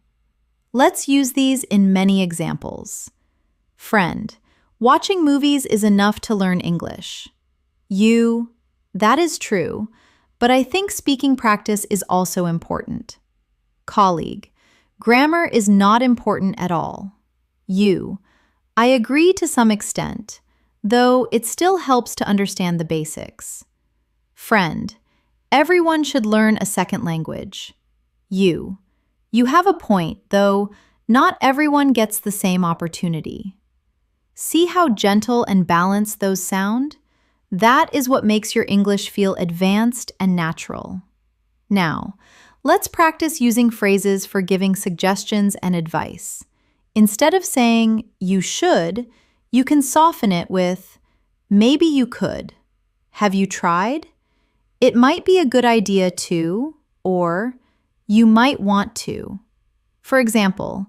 Let's use these in many examples. Friend, watching movies is enough to learn English. You, that is true, but I think speaking practice is also important. Colleague, grammar is not important at all. You, I agree to some extent, though it still helps to understand the basics. Friend, everyone should learn a second language. You have a point, though not everyone gets the same opportunity. See how gentle and balanced those sound? That is what makes your English feel advanced and natural. Now, let's practice using phrases for giving suggestions and advice. Instead of saying, "You should," you can soften it with, "Maybe you could." "Have you tried?" "It might be a good idea to," or "You might want to." For example,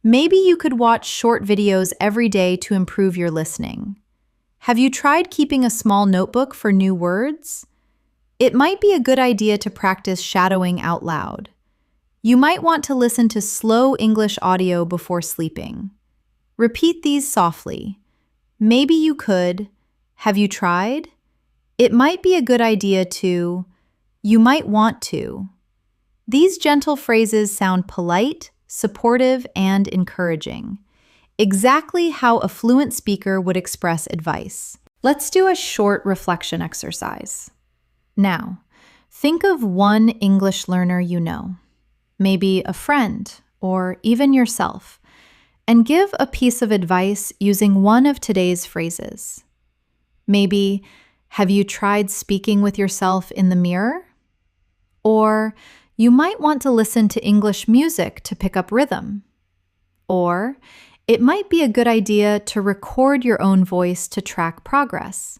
maybe you could watch short videos every day to improve your listening. "Have you tried keeping a small notebook for new words?" It might be a good idea to practice shadowing out loud. You might want to listen to slow English audio before sleeping. Repeat these softly. Maybe you could. Have you tried? It might be a good idea to. You might want to. These gentle phrases sound polite, supportive, and encouraging. Exactly how a fluent speaker would express advice. Let's do a short reflection exercise. Now, think of one English learner you know, maybe a friend or even yourself, and give a piece of advice using one of today's phrases. Maybe, "Have you tried speaking with yourself in the mirror?" Or, "You might want to listen to English music to pick up rhythm." Or it might be a good idea to record your own voice to track progress.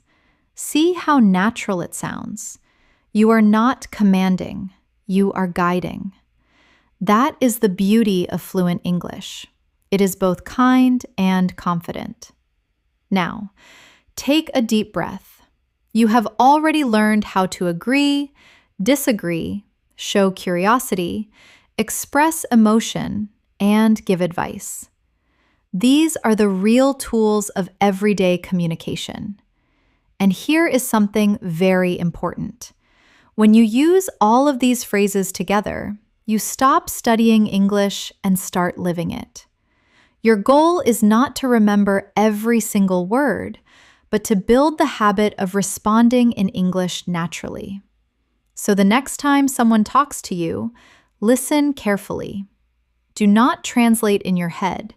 See how natural it sounds. You are not commanding, you are guiding. That is the beauty of fluent English. It is both kind and confident. Now, take a deep breath. You have already learned how to agree, disagree, show curiosity, express emotion, and give advice. These are the real tools of everyday communication. And here is something very important. When you use all of these phrases together, you stop studying English and start living it. Your goal is not to remember every single word, but to build the habit of responding in English naturally. So the next time someone talks to you, listen carefully. Do not translate in your head.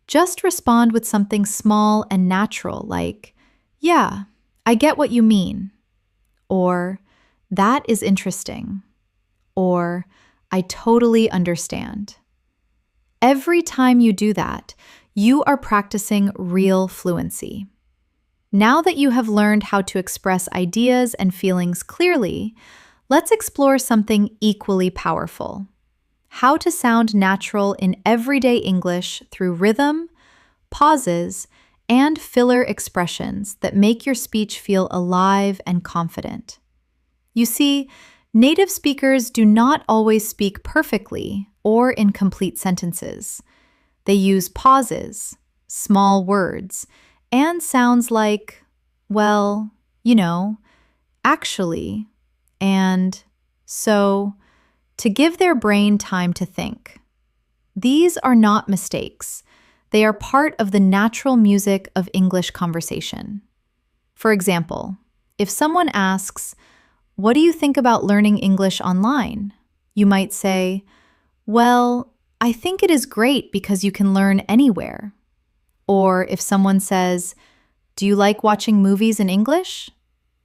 Just respond with something small and natural like, "Yeah, I get what you mean," or "That is interesting," or "I totally understand." Every time you do that, you are practicing real fluency. Now that you have learned how to express ideas and feelings clearly, let's explore something equally powerful: how to sound natural in everyday English through rhythm, pauses, and filler expressions that make your speech feel alive and confident. You see, native speakers do not always speak perfectly or in complete sentences. They use pauses, small words, and sounds like, well, actually, and so, to give their brain time to think. These are not mistakes. They are part of the natural music of English conversation. For example, if someone asks, "What do you think about learning English online?" You might say, "Well, I think it is great because you can learn anywhere." Or if someone says, "Do you like watching movies in English?"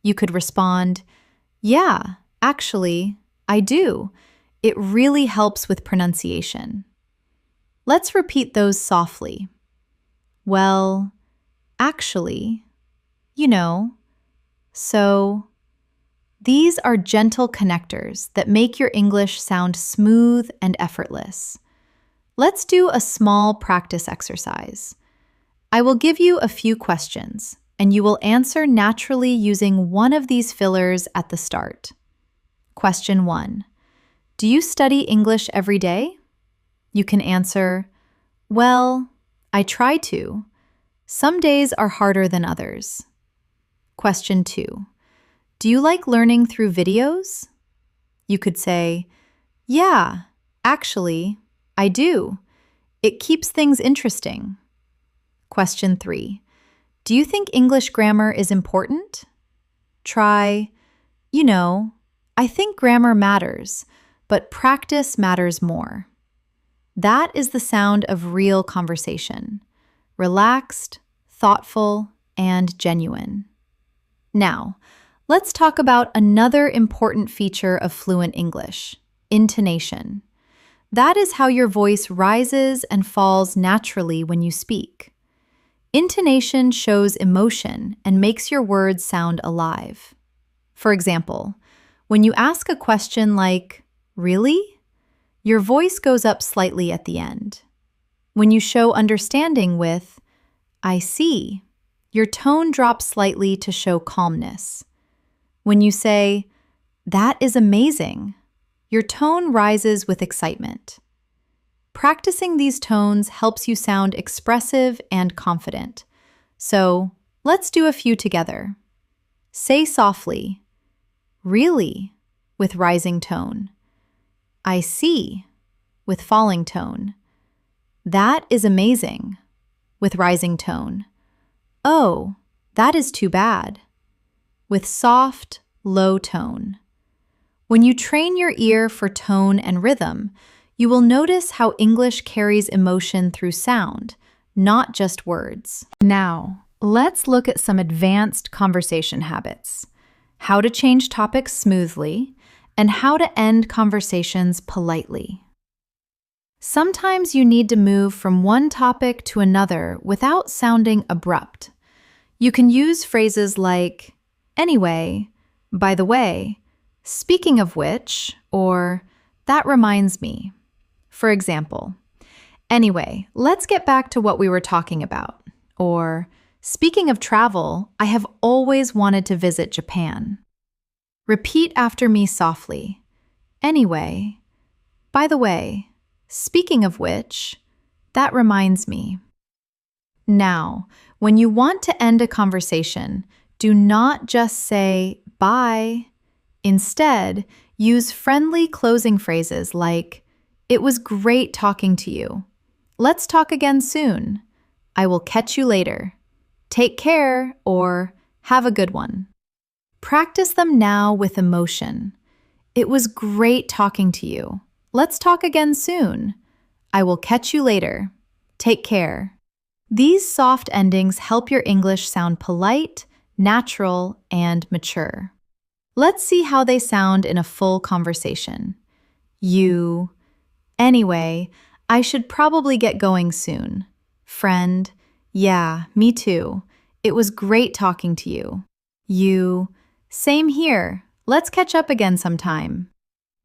You could respond, "Yeah, actually, I do. It really helps with pronunciation." Let's repeat those softly. Well, actually, so. These are gentle connectors that make your English sound smooth and effortless. Let's do a small practice exercise. I will give you a few questions, and you will answer naturally using one of these fillers at the start. Question 1. Do you study English every day? You can answer, "Well, I try to. Some days are harder than others." Question 2. Do you like learning through videos? You could say, "Yeah, actually, I do. It keeps things interesting." Question 3. Do you think English grammar is important? Try, "I think grammar matters, but practice matters more." That is the sound of real conversation: relaxed, thoughtful, and genuine. Now, let's talk about another important feature of fluent English: intonation. That is how your voice rises and falls naturally when you speak. Intonation shows emotion and makes your words sound alive. For example, when you ask a question like, "Really?" your voice goes up slightly at the end. When you show understanding with, "I see," your tone drops slightly to show calmness. When you say, "That is amazing," your tone rises with excitement. Practicing these tones helps you sound expressive and confident. So, let's do a few together. Say softly, "Really?" with rising tone. "I see," with falling tone. "That is amazing," with rising tone. "Oh, that is too bad," with soft, low tone. When you train your ear for tone and rhythm, you will notice how English carries emotion through sound, not just words. Now, let's look at some advanced conversation habits: how to change topics smoothly, and how to end conversations politely. Sometimes you need to move from one topic to another without sounding abrupt. You can use phrases like, anyway, by the way, speaking of which, or that reminds me. For example, anyway, let's get back to what we were talking about. Or, speaking of travel, I have always wanted to visit Japan. Repeat after me softly. Anyway, by the way, speaking of which, that reminds me. Now, when you want to end a conversation, do not just say bye. Instead, use friendly closing phrases like, it was great talking to you. Let's talk again soon. I will catch you later. Take care, or have a good one. Practice them now with emotion. It was great talking to you. Let's talk again soon. I will catch you later. Take care. These soft endings help your English sound polite, natural, and mature. Let's see how they sound in a full conversation. You. Anyway, I should probably get going soon. Friend. Yeah, me too. It was great talking to you. You. Same here. Let's catch up again sometime.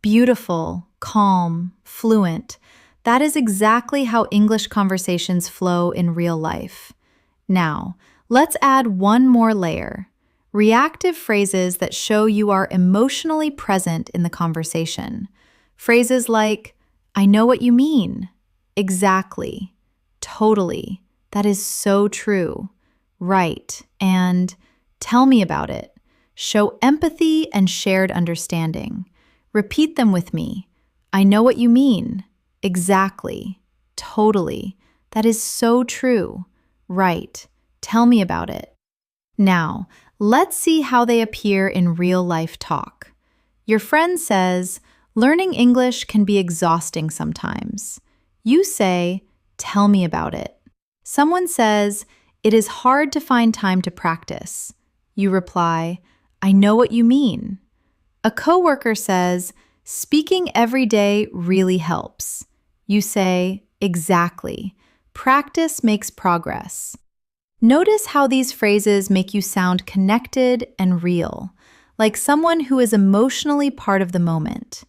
Beautiful, calm, fluent. That is exactly how English conversations flow in real life. Now, let's add one more layer. Reactive phrases that show you are emotionally present in the conversation. Phrases like, I know what you mean. Exactly. Totally. That is so true. Right. And tell me about it. Show empathy and shared understanding. Repeat them with me. I know what you mean. Exactly. Totally. That is so true. Right. Tell me about it. Now, let's see how they appear in real-life talk. Your friend says, learning English can be exhausting sometimes. You say, tell me about it. Someone says, it is hard to find time to practice. You reply, I know what you mean. A coworker says, speaking every day really helps. You say, exactly. Practice makes progress. Notice how these phrases make you sound connected and real, like someone who is emotionally part of the moment.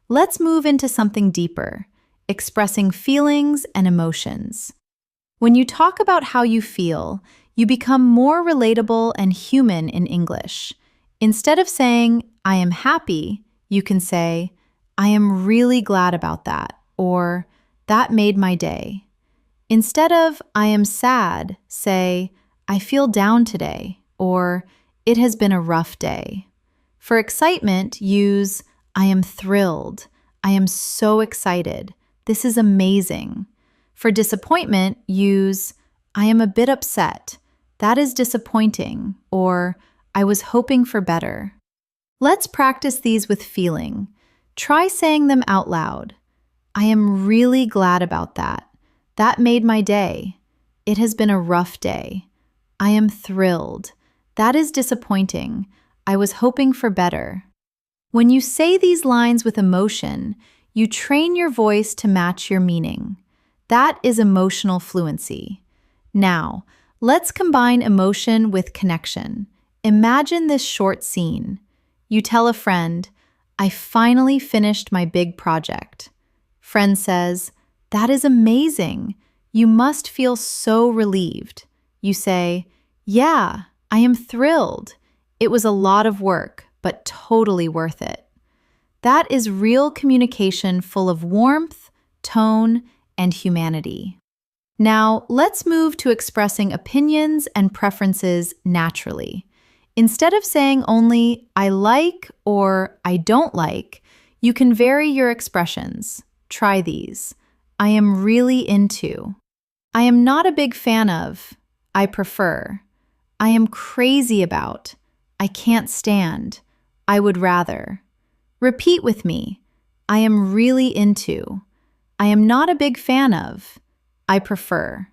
Let's move into something deeper, expressing feelings and emotions. When you talk about how you feel, you become more relatable and human in English. Instead of saying, I am happy, you can say, I am really glad about that, or that made my day. Instead of, I am sad, say, I feel down today, or it has been a rough day. For excitement, use, I am thrilled. I am so excited. This is amazing. For disappointment, use, I am a bit upset. That is disappointing, or I was hoping for better. Let's practice these with feeling. Try saying them out loud. I am really glad about that. That made my day. It has been a rough day. I am thrilled. That is disappointing. I was hoping for better. When you say these lines with emotion, you train your voice to match your meaning. That is emotional fluency. Now, let's combine emotion with connection. Imagine this short scene. You tell a friend, I finally finished my big project. Friend says, that is amazing. You must feel so relieved. You say, yeah, I am thrilled. It was a lot of work, but totally worth it. That is real communication full of warmth, tone, and humanity. Now, let's move to expressing opinions and preferences naturally. Instead of saying only, I like or I don't like, you can vary your expressions. Try these. I am really into. I am not a big fan of. I prefer. I am crazy about. I can't stand. I would rather. Repeat with me. I am really into. I am not a big fan of. I prefer.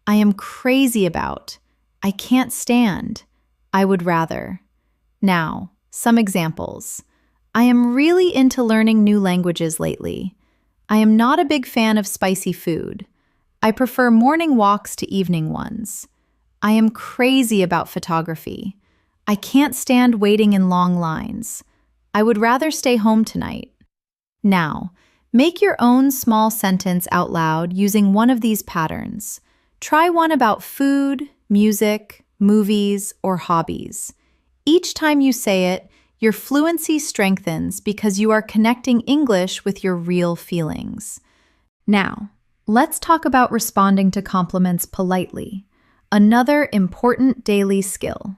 I am crazy about. I can't stand. I would rather. Now, some examples. I am really into learning new languages lately. I am not a big fan of spicy food. I prefer morning walks to evening ones. I am crazy about photography. I can't stand waiting in long lines. I would rather stay home tonight. Now, make your own small sentence out loud using one of these patterns. Try one about food, music, movies, or hobbies. Each time you say it, your fluency strengthens because you are connecting English with your real feelings. Now, let's talk about responding to compliments politely, another important daily skill.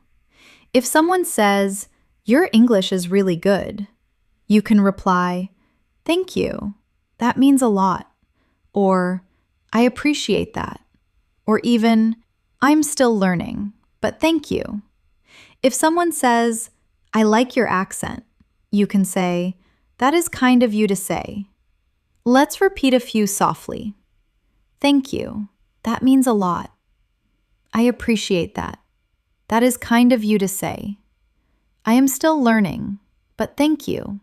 If someone says, "Your English is really good," you can reply, "Thank you. That means a lot." Or, "I appreciate that." Or even, "I'm still learning, but thank you." If someone says, "I like your accent," you can say, "That is kind of you to say." Let's repeat a few softly. "Thank you. That means a lot." "I appreciate that. That is kind of you to say." "I am still learning, but thank you."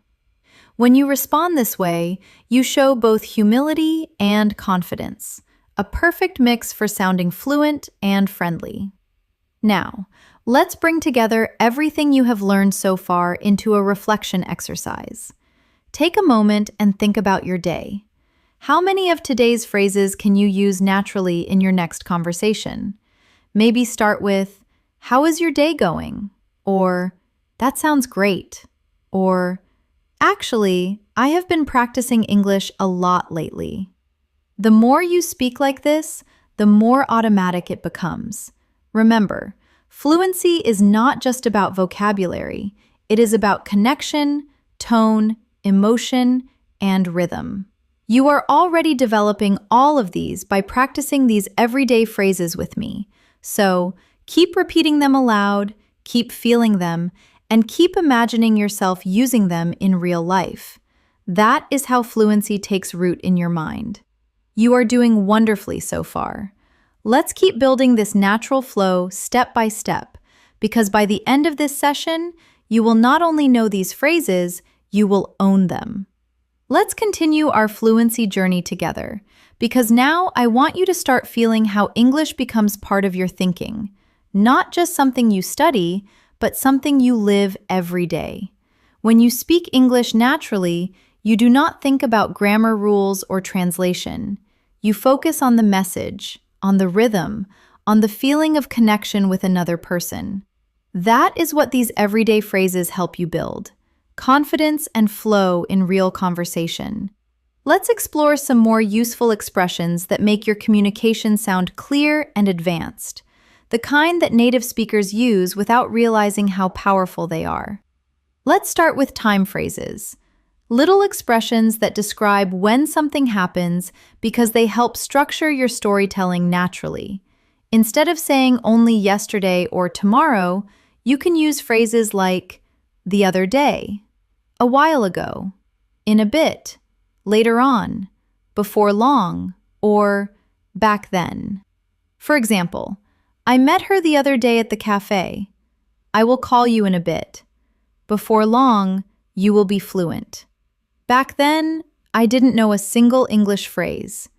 When you respond this way, you show both humility and confidence, a perfect mix for sounding fluent and friendly. Now, let's bring together everything you have learned so far into a reflection exercise. Take a moment and think about your day. How many of today's phrases can you use naturally in your next conversation? Maybe start with, "How is your day going?" Or, "That sounds great." Or, "Actually, I have been practicing English a lot lately." The more you speak like this, the more automatic it becomes. Remember, fluency is not just about vocabulary, it is about connection, tone, emotion, and rhythm. You are already developing all of these by practicing these everyday phrases with me. So, keep repeating them aloud, keep feeling them, and keep imagining yourself using them in real life. That is how fluency takes root in your mind. You are doing wonderfully so far. Let's keep building this natural flow step by step, because by the end of this session, you will not only know these phrases, you will own them. Let's continue our fluency journey together, because now I want you to start feeling how English becomes part of your thinking, not just something you study, but something you live every day. When you speak English naturally, you do not think about grammar rules or translation. You focus on the message, on the rhythm, on the feeling of connection with another person. That is what these everyday phrases help you build: confidence and flow in real conversation. Let's explore some more useful expressions that make your communication sound clear and advanced, the kind that native speakers use without realizing how powerful they are. Let's start with time phrases. Little expressions that describe when something happens because they help structure your storytelling naturally. Instead of saying only yesterday or tomorrow, you can use phrases like the other day, a while ago, in a bit, later on, before long, or back then. For example, I met her the other day at the cafe. I will call you in a bit. Before long, you will be fluent. Back then, I didn't know a single English phrase.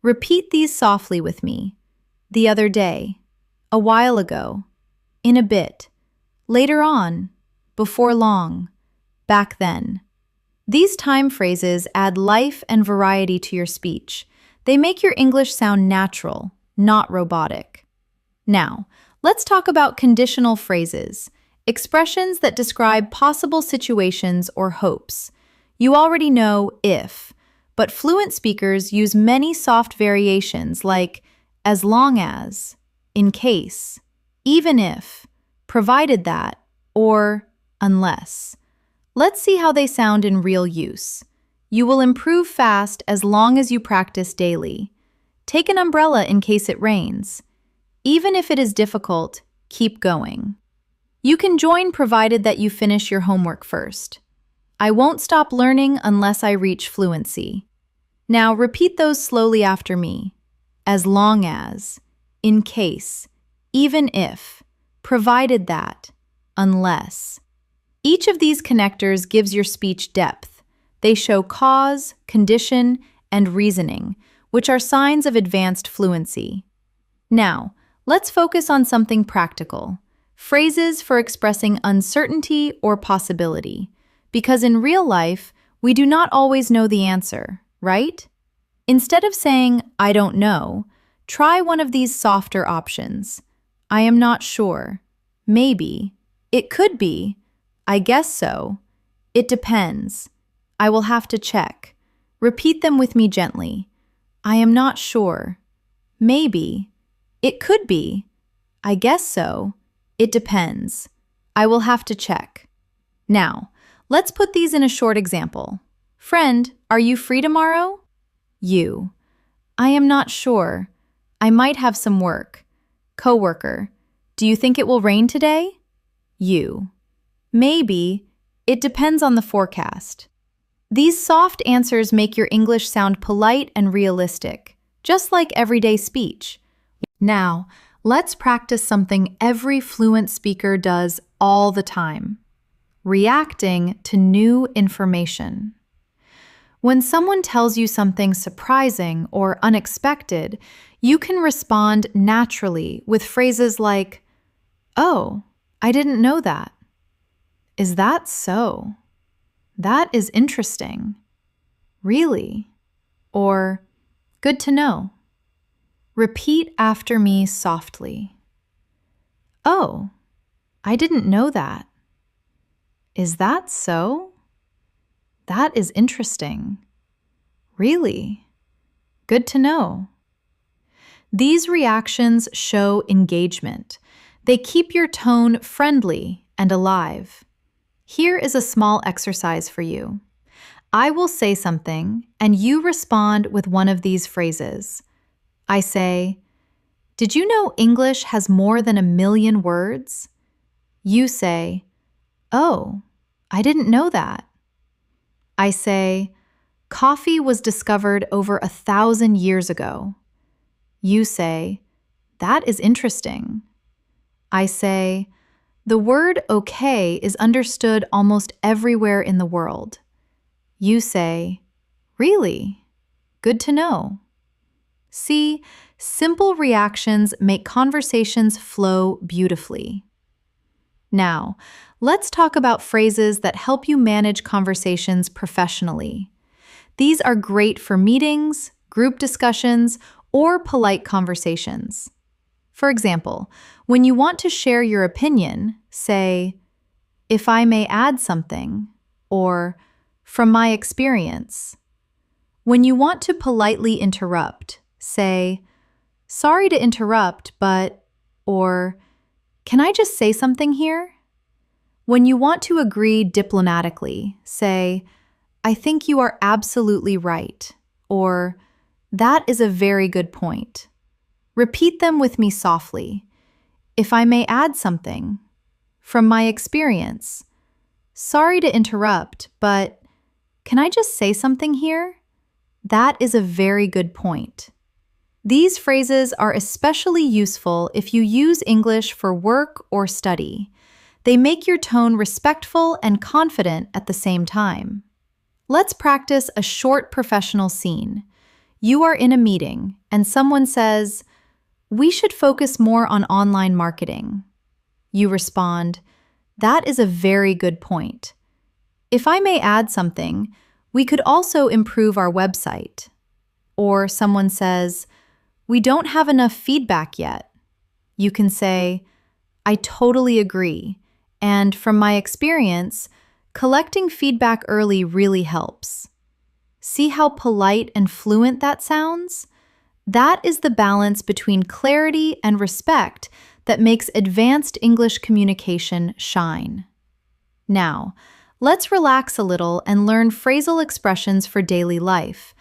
Repeat these softly with me. The other day, a while ago, in a bit, later on, before long, back then. These time phrases add life and variety to your speech. They make your English sound natural, not robotic. Now, let's talk about conditional phrases, expressions that describe possible situations or hopes. You already know if, but fluent speakers use many soft variations like as long as, in case, even if, provided that, or unless. Let's see how they sound in real use. You will improve fast as long as you practice daily. Take an umbrella in case it rains. Even if it is difficult, keep going. You can join provided that you finish your homework first. I won't stop learning unless I reach fluency. Now repeat those slowly after me. As long as, in case, even if, provided that, unless. Each of these connectors gives your speech depth. They show cause, condition, and reasoning, which are signs of advanced fluency. Now, let's focus on something practical. Phrases for expressing uncertainty or possibility. Because in real life, we do not always know the answer, right? Instead of saying, I don't know, try one of these softer options. I am not sure. Maybe. It could be. I guess so. It depends. I will have to check. Repeat them with me gently. I am not sure. Maybe. It could be. I guess so. It depends. I will have to check. Now, let's put these in a short example. Friend, are you free tomorrow? You. I am not sure. I might have some work. Coworker. Do you think it will rain today? You. Maybe. It depends on the forecast. These soft answers make your English sound polite and realistic, just like everyday speech. Now, let's practice something every fluent speaker does all the time: reacting to new information. When someone tells you something surprising or unexpected, you can respond naturally with phrases like, "Oh, I didn't know that." "Is that so? That is interesting." "Really?" Or, "Good to know." Repeat after me softly. "Oh, I didn't know that." "Is that so? That is interesting." "Really? Good to know." These reactions show engagement. They keep your tone friendly and alive. Here is a small exercise for you. I will say something, and you respond with one of these phrases. I say, "Did you know English has more than 1,000,000 words?" You say, "Oh, I didn't know that." I say, "Coffee was discovered over 1,000 years ago." You say, "That is interesting." I say, "The word okay is understood almost everywhere in the world." You say, "Really? Good to know." See, simple reactions make conversations flow beautifully. Now, let's talk about phrases that help you manage conversations professionally. These are great for meetings, group discussions, or polite conversations. For example, when you want to share your opinion, say, "If I may add something," or "From my experience." When you want to politely interrupt, say, "Sorry to interrupt, but," or "Can I just say something here?" When you want to agree diplomatically, say, "I think you are absolutely right," or "That is a very good point." Repeat them with me softly. "If I may add something," "From my experience," "Sorry to interrupt, but can I just say something here?" That is a very good point. These phrases are especially useful if you use English for work or study. They make your tone respectful and confident at the same time. Let's practice a short professional scene. You are in a meeting, and someone says, "We should focus more on online marketing." You respond, "That is a very good point. If I may add something, we could also improve our website." Or someone says, "We don't have enough feedback yet." You can say, "I totally agree, and from my experience, collecting feedback early really helps." See how polite and fluent that sounds? That is the balance between clarity and respect that makes advanced English communication shine. Now, let's relax a little and learn phrasal expressions for daily life.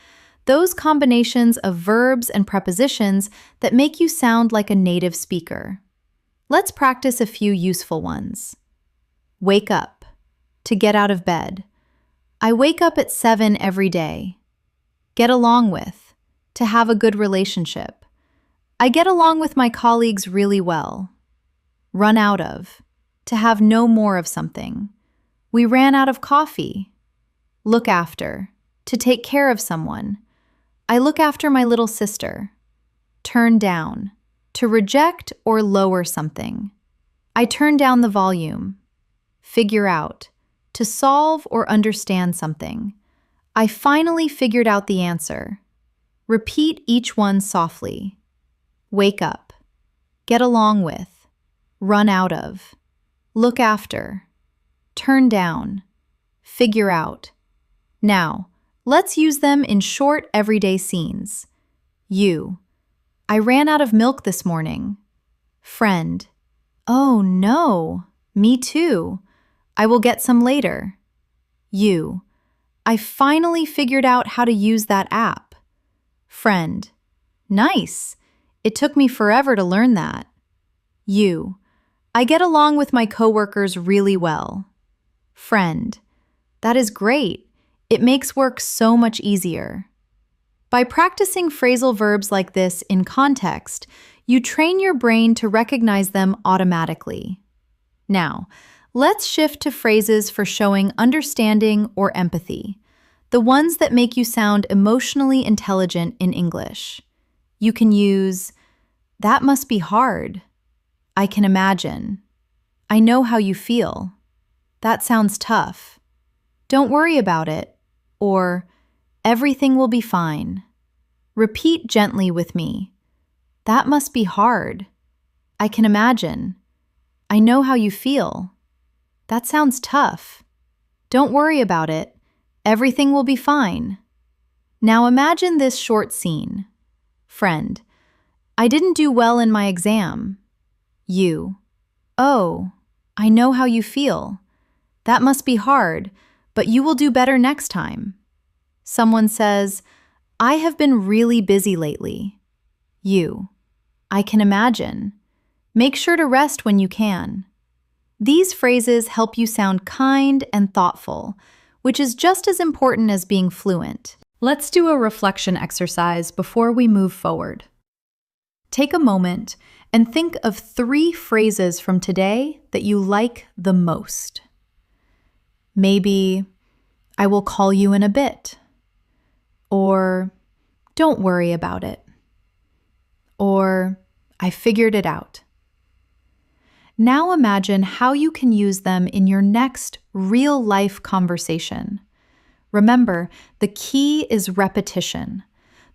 Those combinations of verbs and prepositions that make you sound like a native speaker. Let's practice a few useful ones. Wake up. To get out of bed. I wake up at 7 every day. Get along with. To have a good relationship. I get along with my colleagues really well. Run out of. To have no more of something. We ran out of coffee. Look after. To take care of someone. I look after my little sister. Turn down, to reject or lower something. I turn down the volume. Figure out, to solve or understand something. I finally figured out the answer. Repeat each one softly. Wake up. Get along with. Run out of. Look after. Turn down. Figure out. Now, let's use them in short everyday scenes. You. I ran out of milk this morning. Friend. Oh no, me too. I will get some later. You. I finally figured out how to use that app. Friend. Nice. It took me forever to learn that. You. I get along with my coworkers really well. Friend. That is great. It makes work so much easier. By practicing phrasal verbs like this in context, you train your brain to recognize them automatically. Now, let's shift to phrases for showing understanding or empathy, the ones that make you sound emotionally intelligent in English. You can use, that must be hard. I can imagine. I know how you feel. That sounds tough. Don't worry about it. Or, everything will be fine. Repeat gently with me. That must be hard. I can imagine. I know how you feel. That sounds tough. Don't worry about it. Everything will be fine. Now imagine this short scene. Friend. I didn't do well in my exam. You. Oh, I know how you feel. That must be hard, but you will do better next time. Someone says, I have been really busy lately. You. I can imagine. Make sure to rest when you can. These phrases help you sound kind and thoughtful, which is just as important as being fluent. Let's do a reflection exercise before we move forward. Take a moment and think of 3 phrases from today that you like the most. Maybe, I will call you in a bit. Or, don't worry about it. Or, I figured it out. Now imagine how you can use them in your next real-life conversation. Remember, the key is repetition.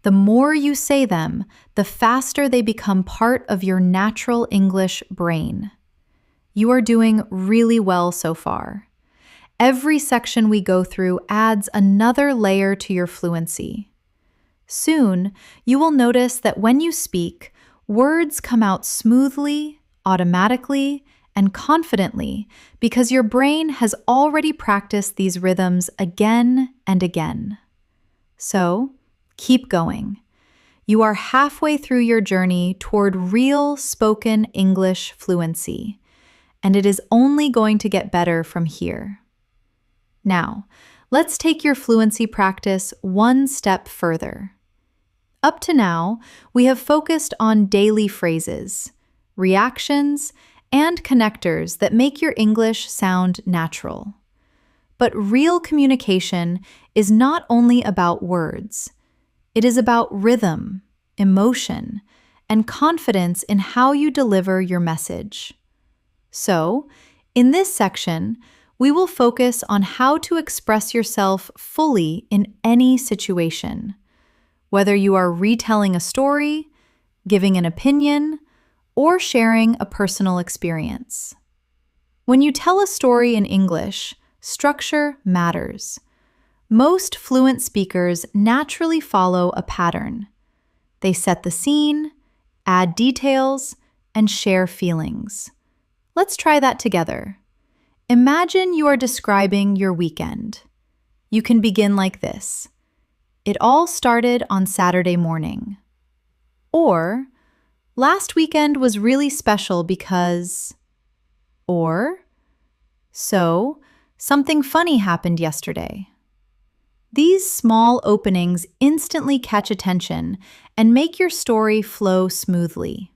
The more you say them, the faster they become part of your natural English brain. You are doing really well so far. Every section we go through adds another layer to your fluency. Soon, you will notice that when you speak, words come out smoothly, automatically, and confidently because your brain has already practiced these rhythms again and again. So, keep going. You are halfway through your journey toward real spoken English fluency, and it is only going to get better from here. Now, let's take your fluency practice one step further. Up to now, we have focused on daily phrases, reactions, and connectors that make your English sound natural. But real communication is not only about words. It is about rhythm, emotion, and confidence in how you deliver your message. So, in this section, we will focus on how to express yourself fully in any situation, whether you are retelling a story, giving an opinion, or sharing a personal experience. When you tell a story in English, structure matters. Most fluent speakers naturally follow a pattern. They set the scene, add details, and share feelings. Let's try that together. Imagine you are describing your weekend. You can begin like this. It all started on Saturday morning. Or, last weekend was really special because... Or, so, something funny happened yesterday. These small openings instantly catch attention and make your story flow smoothly.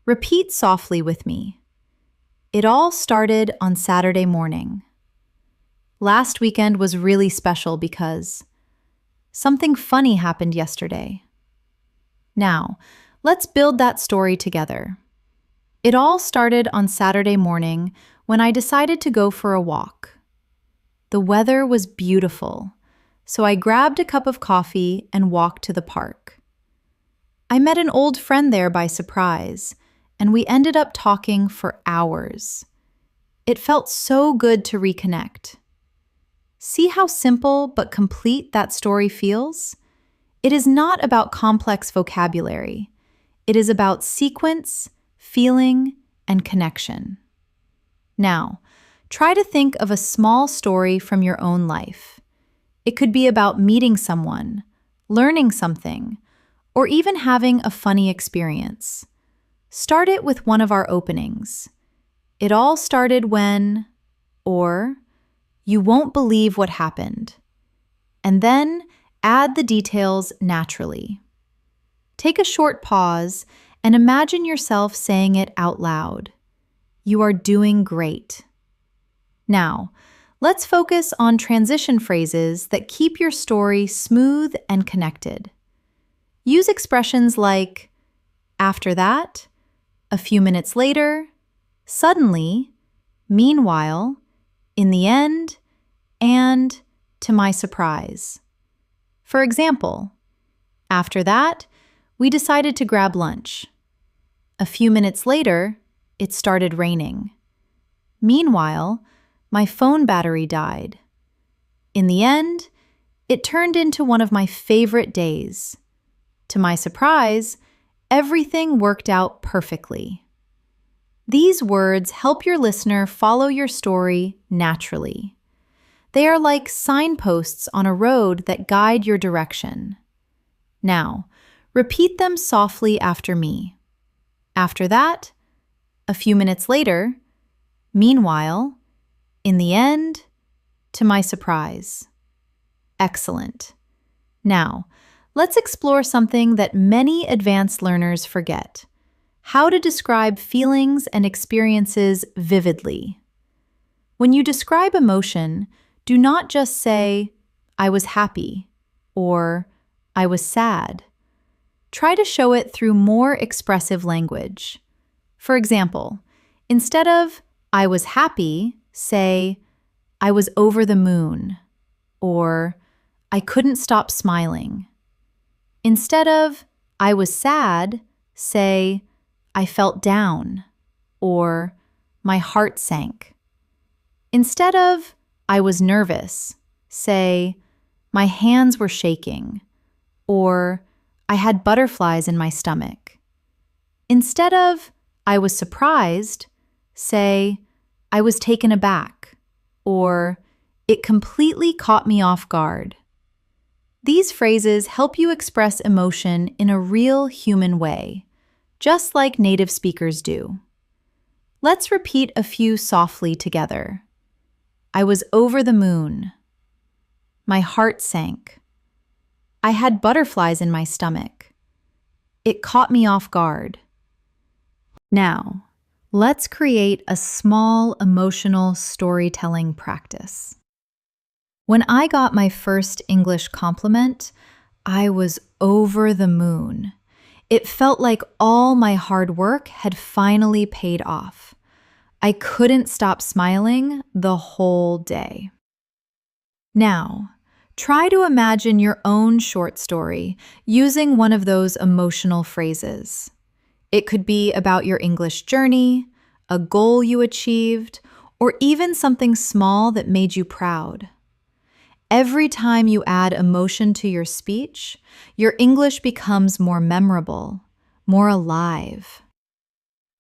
Repeat softly with me. It all started on Saturday morning. Last weekend was really special because... something funny happened yesterday. Now, let's build that story together. It all started on Saturday morning when I decided to go for a walk. The weather was beautiful, so I grabbed a cup of coffee and walked to the park. I met an old friend there by surprise, and we ended up talking for hours. It felt so good to reconnect. See how simple but complete that story feels? It is not about complex vocabulary. It is about sequence, feeling, and connection. Now, try to think of a small story from your own life. It could be about meeting someone, learning something, or even having a funny experience. Start it with one of our openings. It all started when, or you won't believe what happened. And then add the details naturally. Take a short pause and imagine yourself saying it out loud. You are doing great. Now, let's focus on transition phrases that keep your story smooth and connected. Use expressions like, after that, a few minutes later, suddenly, meanwhile, in the end, and to my surprise. For example, after that, we decided to grab lunch. A few minutes later, it started raining. Meanwhile, my phone battery died. In the end, it turned into one of my favorite days. To my surprise, everything worked out perfectly. These words help your listener follow your story naturally. They are like signposts on a road that guide your direction. Now, repeat them softly after me. After that, a few minutes later, meanwhile, in the end, to my surprise. Excellent. Now, let's explore something that many advanced learners forget: how to describe feelings and experiences vividly. When you describe emotion, do not just say, I was happy, or I was sad. Try to show it through more expressive language. For example, instead of, I was happy, say, I was over the moon, or I couldn't stop smiling. Instead of, I was sad, say, I felt down, or my heart sank. Instead of, I was nervous, say, my hands were shaking, or I had butterflies in my stomach. Instead of, I was surprised, say, I was taken aback, or it completely caught me off guard. These phrases help you express emotion in a real human way, just like native speakers do. Let's repeat a few softly together. I was over the moon. My heart sank. I had butterflies in my stomach. It caught me off guard. Now, let's create a small emotional storytelling practice. When I got my first English compliment, I was over the moon. It felt like all my hard work had finally paid off. I couldn't stop smiling the whole day. Now, try to imagine your own short story using one of those emotional phrases. It could be about your English journey, a goal you achieved, or even something small that made you proud. Every time you add emotion to your speech, your English becomes more memorable, more alive.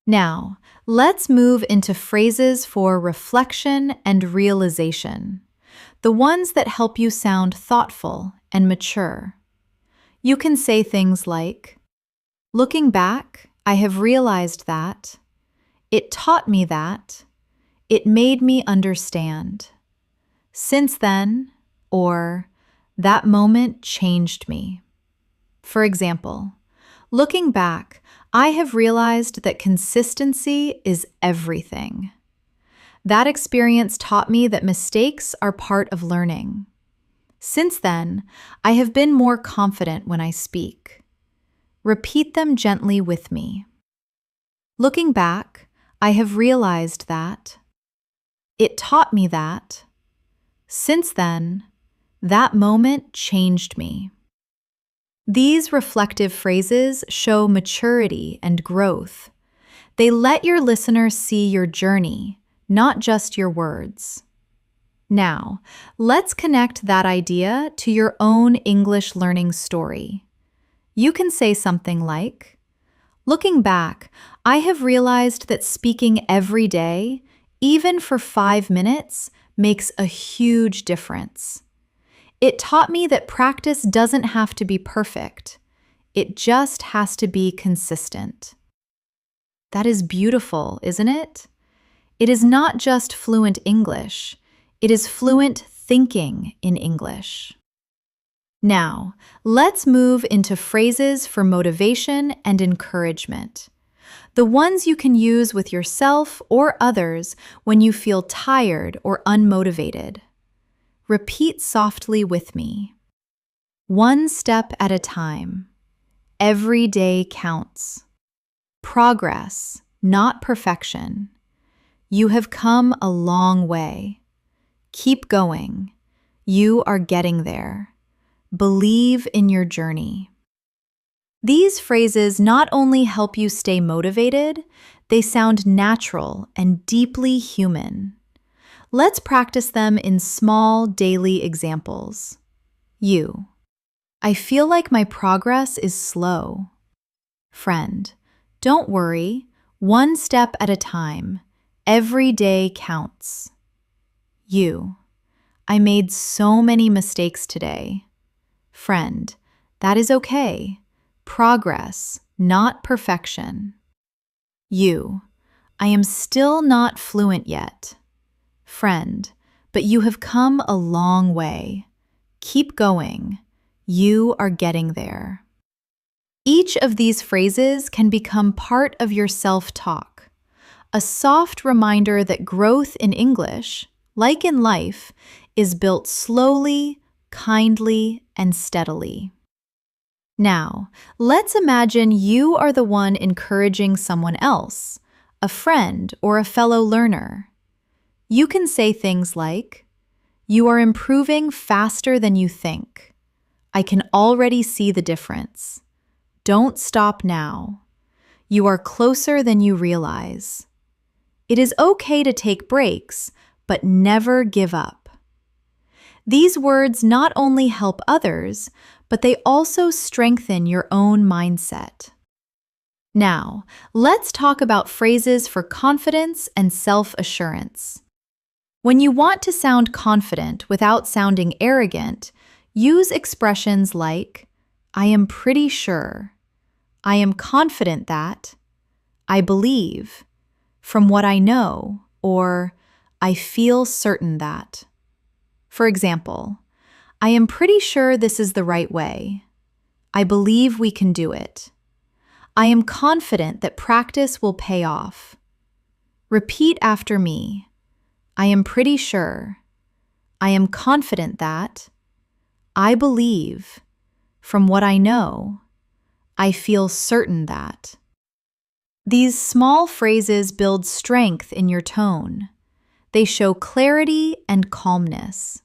Now, let's move into phrases for reflection and realization, the ones that help you sound thoughtful and mature. You can say things like, looking back, I have realized that, it taught me that, it made me understand. Since then, or that moment changed me. For example, looking back, I have realized that consistency is everything. That experience taught me that mistakes are part of learning. Since then, I have been more confident when I speak. Repeat them gently with me. Looking back, I have realized that. It taught me that. Since then, that moment changed me. These reflective phrases show maturity and growth. They let your listener see your journey, not just your words. Now, let's connect that idea to your own English learning story. You can say something like, "Looking back, I have realized that speaking every day, even for 5 minutes, makes a huge difference. It taught me that practice doesn't have to be perfect. It just has to be consistent." That is beautiful, isn't it? It is not just fluent English. It is fluent thinking in English. Now, let's move into phrases for motivation and encouragement. The ones you can use with yourself or others when you feel tired or unmotivated. Repeat softly with me. One step at a time. Every day counts. Progress, not perfection. You have come a long way. Keep going. You are getting there. Believe in your journey. These phrases not only help you stay motivated, they sound natural and deeply human. Let's practice them in small daily examples. You. I feel like my progress is slow. Friend. Don't worry. One step at a time. Every day counts. You. I made so many mistakes today. Friend. That is okay. Progress, not perfection. You. I am still not fluent yet. Friend, but you have come a long way. Keep going. You are getting there. Each of these phrases can become part of your self-talk, a soft reminder that growth in English, like in life, is built slowly, kindly, and steadily. Now, let's imagine you are the one encouraging someone else, a friend or a fellow learner. You can say things like, "You are improving faster than you think. I can already see the difference. Don't stop now. You are closer than you realize. It is okay to take breaks, but never give up." These words not only help others, but they also strengthen your own mindset. Now, let's talk about phrases for confidence and self-assurance. When you want to sound confident without sounding arrogant, use expressions like, "I am pretty sure," "I am confident that," "I believe," "from what I know," or "I feel certain that." For example, "I am pretty sure this is the right way." "I believe we can do it." "I am confident that practice will pay off." Repeat after me. "I am pretty sure." "I am confident that." "I believe." "From what I know." "I feel certain that." These small phrases build strength in your tone. They show clarity and calmness.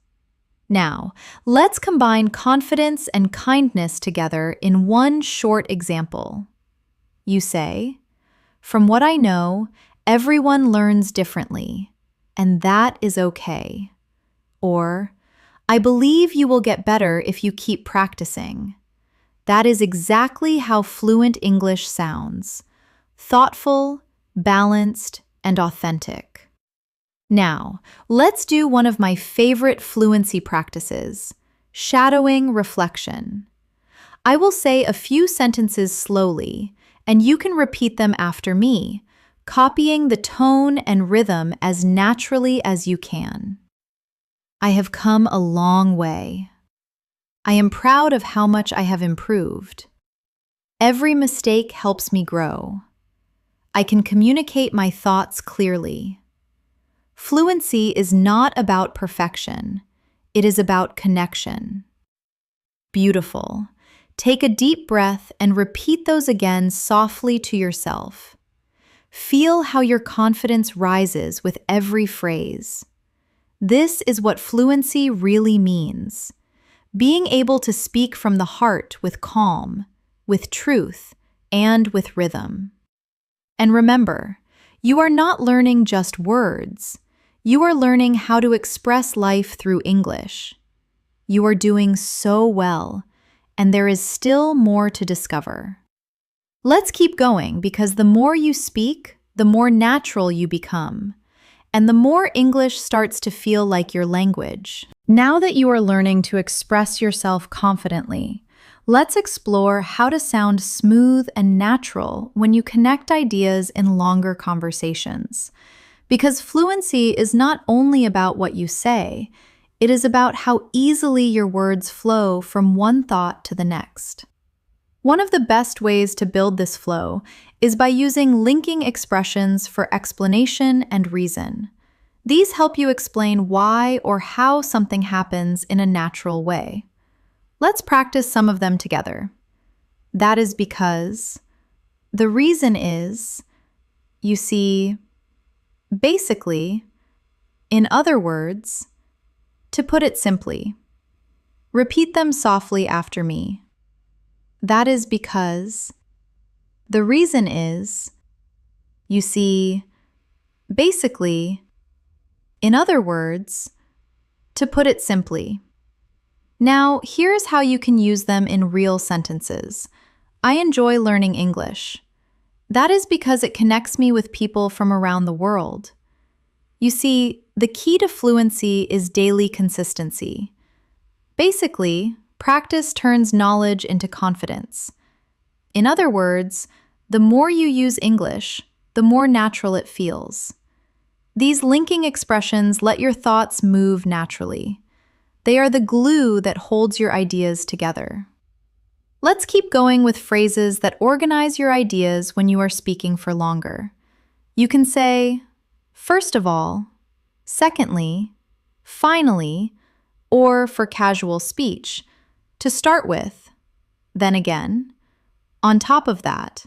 Now, let's combine confidence and kindness together in one short example. You say, "From what I know, everyone learns differently, and that is okay." Or, "I believe you will get better if you keep practicing." That is exactly how fluent English sounds: thoughtful, balanced, and authentic. Now, let's do one of my favorite fluency practices, shadowing reflection. I will say a few sentences slowly, and you can repeat them after me, copying the tone and rhythm as naturally as you can. I have come a long way. I am proud of how much I have improved. Every mistake helps me grow. I can communicate my thoughts clearly. Fluency is not about perfection. It is about connection. Beautiful. Take a deep breath and repeat those again softly to yourself. Feel how your confidence rises with every phrase. This is what fluency really means. Being able to speak from the heart with calm, with truth, and with rhythm. And remember, you are not learning just words. You are learning how to express life through English. You are doing so well, and there is still more to discover. Let's keep going because the more you speak, the more natural you become, and the more English starts to feel like your language. Now that you are learning to express yourself confidently, let's explore how to sound smooth and natural when you connect ideas in longer conversations. Because fluency is not only about what you say, it is about how easily your words flow from one thought to the next. One of the best ways to build this flow is by using linking expressions for explanation and reason. These help you explain why or how something happens in a natural way. Let's practice some of them together. That is because, the reason is, you see, basically, in other words, to put it simply. Repeat them softly after me. That is because, the reason is, you see, basically, in other words, to put it simply. Now, here's how you can use them in real sentences. I enjoy learning English. That is because it connects me with people from around the world. You see, the key to fluency is daily consistency. Basically, practice turns knowledge into confidence. In other words, the more you use English, the more natural it feels. These linking expressions let your thoughts move naturally. They are the glue that holds your ideas together. Let's keep going with phrases that organize your ideas when you are speaking for longer. You can say, first of all, secondly, finally, or for casual speech, to start with, then again, on top of that,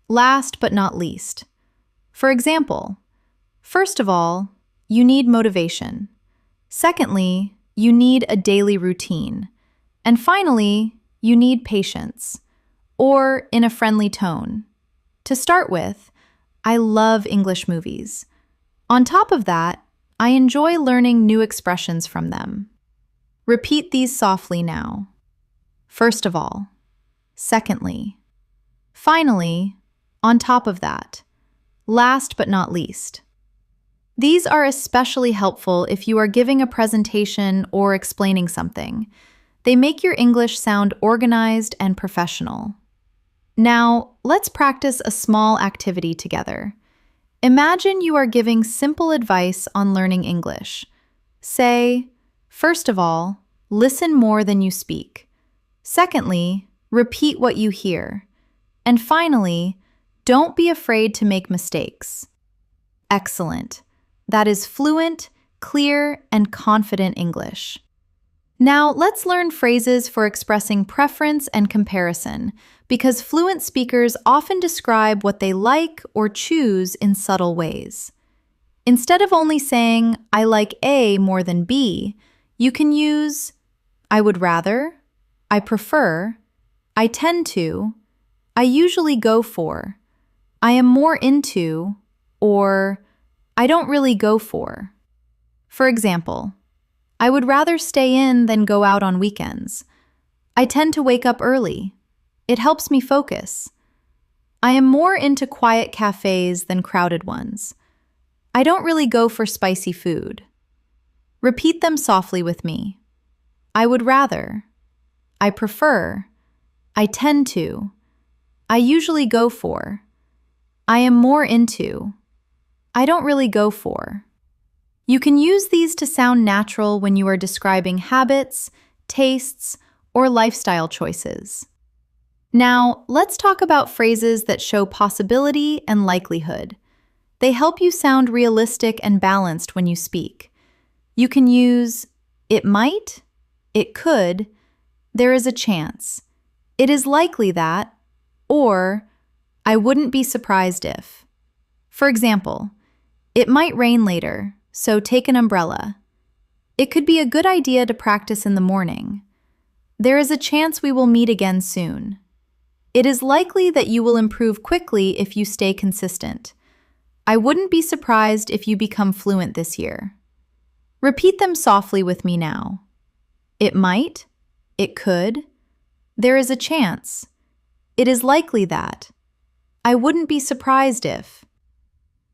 last but not least. For example, first of all, you need motivation. Secondly, you need a daily routine. And finally, you need patience, or in a friendly tone. To start with, I love English movies. On top of that, I enjoy learning new expressions from them. Repeat these softly now. First of all, secondly, finally, on top of that, last but not least. These are especially helpful if you are giving a presentation or explaining something. They make your English sound organized and professional. Now, let's practice a small activity together. Imagine you are giving simple advice on learning English. Say, first of all, listen more than you speak. Secondly, repeat what you hear. And finally, don't be afraid to make mistakes. Excellent. That is fluent, clear, and confident English. Now, let's learn phrases for expressing preference and comparison, because fluent speakers often describe what they like or choose in subtle ways. Instead of only saying, I like A more than B, you can use, I would rather, I prefer, I tend to, I usually go for, I am more into, or I don't really go for. For example, I would rather stay in than go out on weekends. I tend to wake up early. It helps me focus. I am more into quiet cafes than crowded ones. I don't really go for spicy food. Repeat them softly with me. I would rather. I prefer. I tend to. I usually go for. I am more into. I don't really go for. You can use these to sound natural when you are describing habits, tastes, or lifestyle choices. Now, let's talk about phrases that show possibility and likelihood. They help you sound realistic and balanced when you speak. You can use, It might, it could, there is a chance, it is likely that, or I wouldn't be surprised if. For example, it might rain later, so take an umbrella. It could be a good idea to practice in the morning. There is a chance we will meet again soon. It is likely that you will improve quickly if you stay consistent. I wouldn't be surprised if you become fluent this year. Repeat them softly with me now. It might, it could, there is a chance, it is likely that, I wouldn't be surprised if.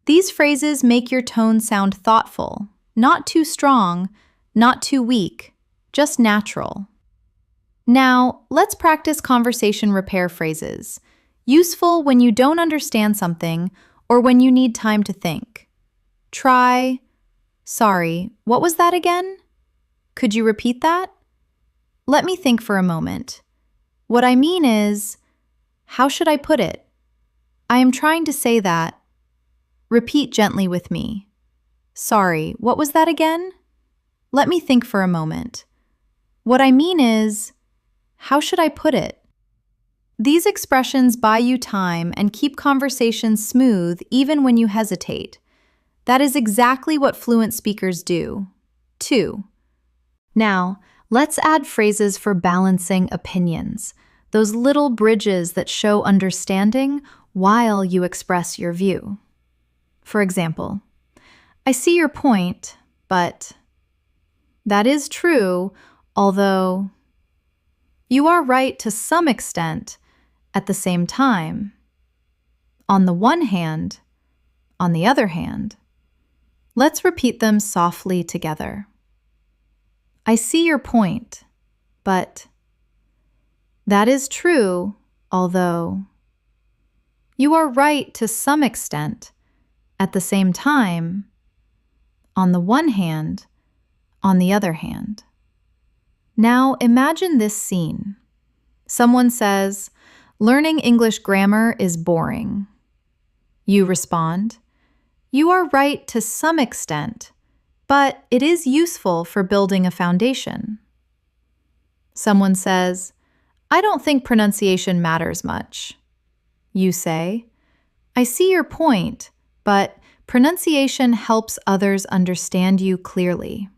These phrases make your tone sound thoughtful, not too strong, not too weak, just natural. Now, let's practice conversation repair phrases, useful when you don't understand something or when you need time to think. Try, sorry, what was that again? Could you repeat that? Let me think for a moment. What I mean is, how should I put it? I am trying to say that. Repeat gently with me. Sorry, what was that again? Let me think for a moment. What I mean is, how should I put it? These expressions buy you time and keep conversations smooth even when you hesitate. That is exactly what fluent speakers do, too. Now, let's add phrases for balancing opinions, those little bridges that show understanding while you express your view. For example, I see your point, but that is true, although you are right to some extent at the same time. On the one hand, on the other hand. Let's repeat them softly together. I see your point, but that is true, although you are right to some extent at the same time. On the one hand, on the other hand. Now imagine this scene. Someone says, "Learning English grammar is boring." You respond, "You are right to some extent, but it is useful for building a foundation." Someone says, "I don't think pronunciation matters much." You say, "I see your point, but pronunciation helps others understand you clearly."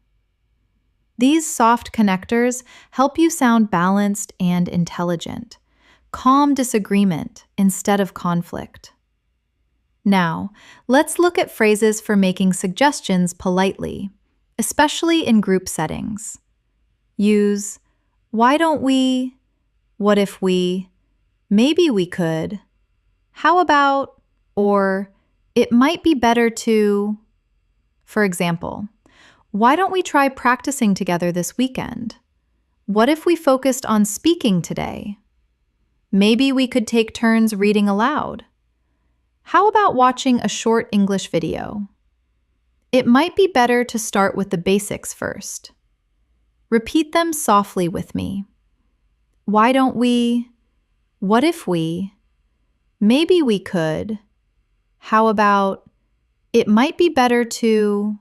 These soft connectors help you sound balanced and intelligent. Calm disagreement instead of conflict. Now, let's look at phrases for making suggestions politely, especially in group settings. Use, "Why don't we?" "What if we?" "Maybe we could." "How about?" or "It might be better to." For example, why don't we try practicing together this weekend? What if we focused on speaking today? Maybe we could take turns reading aloud. How about watching a short English video? It might be better to start with the basics first. Repeat them softly with me. Why don't we? What if we? Maybe we could. How about? It might be better to.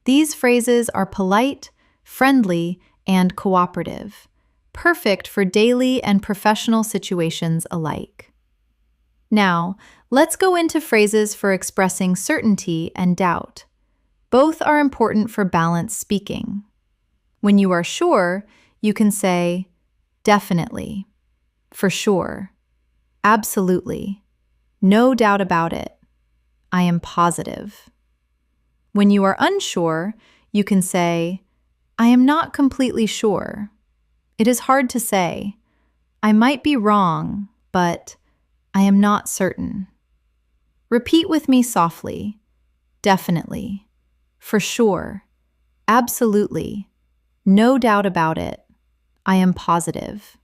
These phrases are polite, friendly, and cooperative, perfect for daily and professional situations alike. Now, let's go into phrases for expressing certainty and doubt. Both are important for balanced speaking. When you are sure, you can say, definitely, for sure, absolutely, no doubt about it, I am positive. When you are unsure, you can say, I am not completely sure. It is hard to say. I might be wrong, but I am not certain. Repeat with me softly. Definitely. For sure. Absolutely. No doubt about it. I am positive.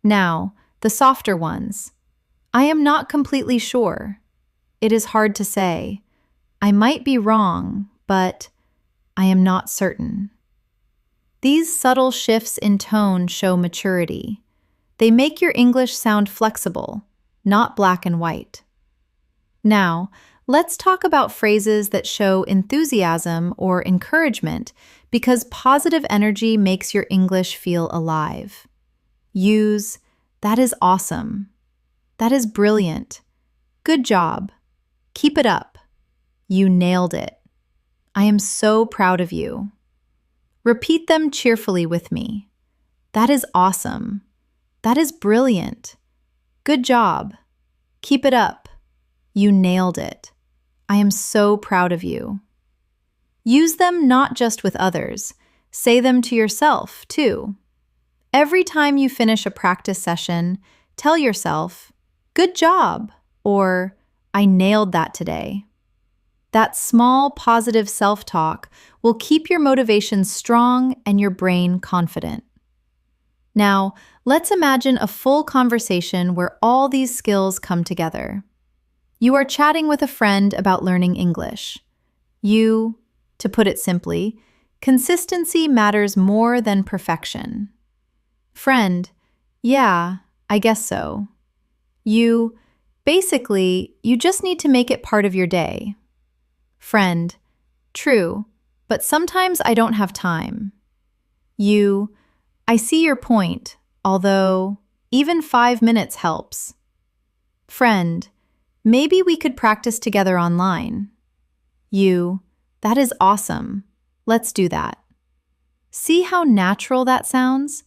Now, the softer ones. I am not completely sure. It is hard to say. I might be wrong, but I am not certain. These subtle shifts in tone show maturity. They make your English sound flexible, not black and white. Now, let's talk about phrases that show enthusiasm or encouragement because positive energy makes your English feel alive. Use, "That is awesome." "That is brilliant." "Good job." "Keep it up." "You nailed it." "I am so proud of you." Repeat them cheerfully with me. "That is awesome." "That is brilliant." "Good job." "Keep it up." "You nailed it." "I am so proud of you." Use them not just with others. Say them to yourself, too. Every time you finish a practice session, tell yourself, "Good job," or "I nailed that today." That small, positive self-talk will keep your motivation strong and your brain confident. Now, let's imagine a full conversation where all these skills come together. You are chatting with a friend about learning English. To put it simply, consistency matters more than perfection. Friend, "Yeah, I guess so." Basically, you just need to make it part of your day. Friend, "True, but sometimes I don't have time." "I see your point, although even 5 minutes helps." Friend, "Maybe we could practice together online." "That is awesome. Let's do that." See how natural that sounds?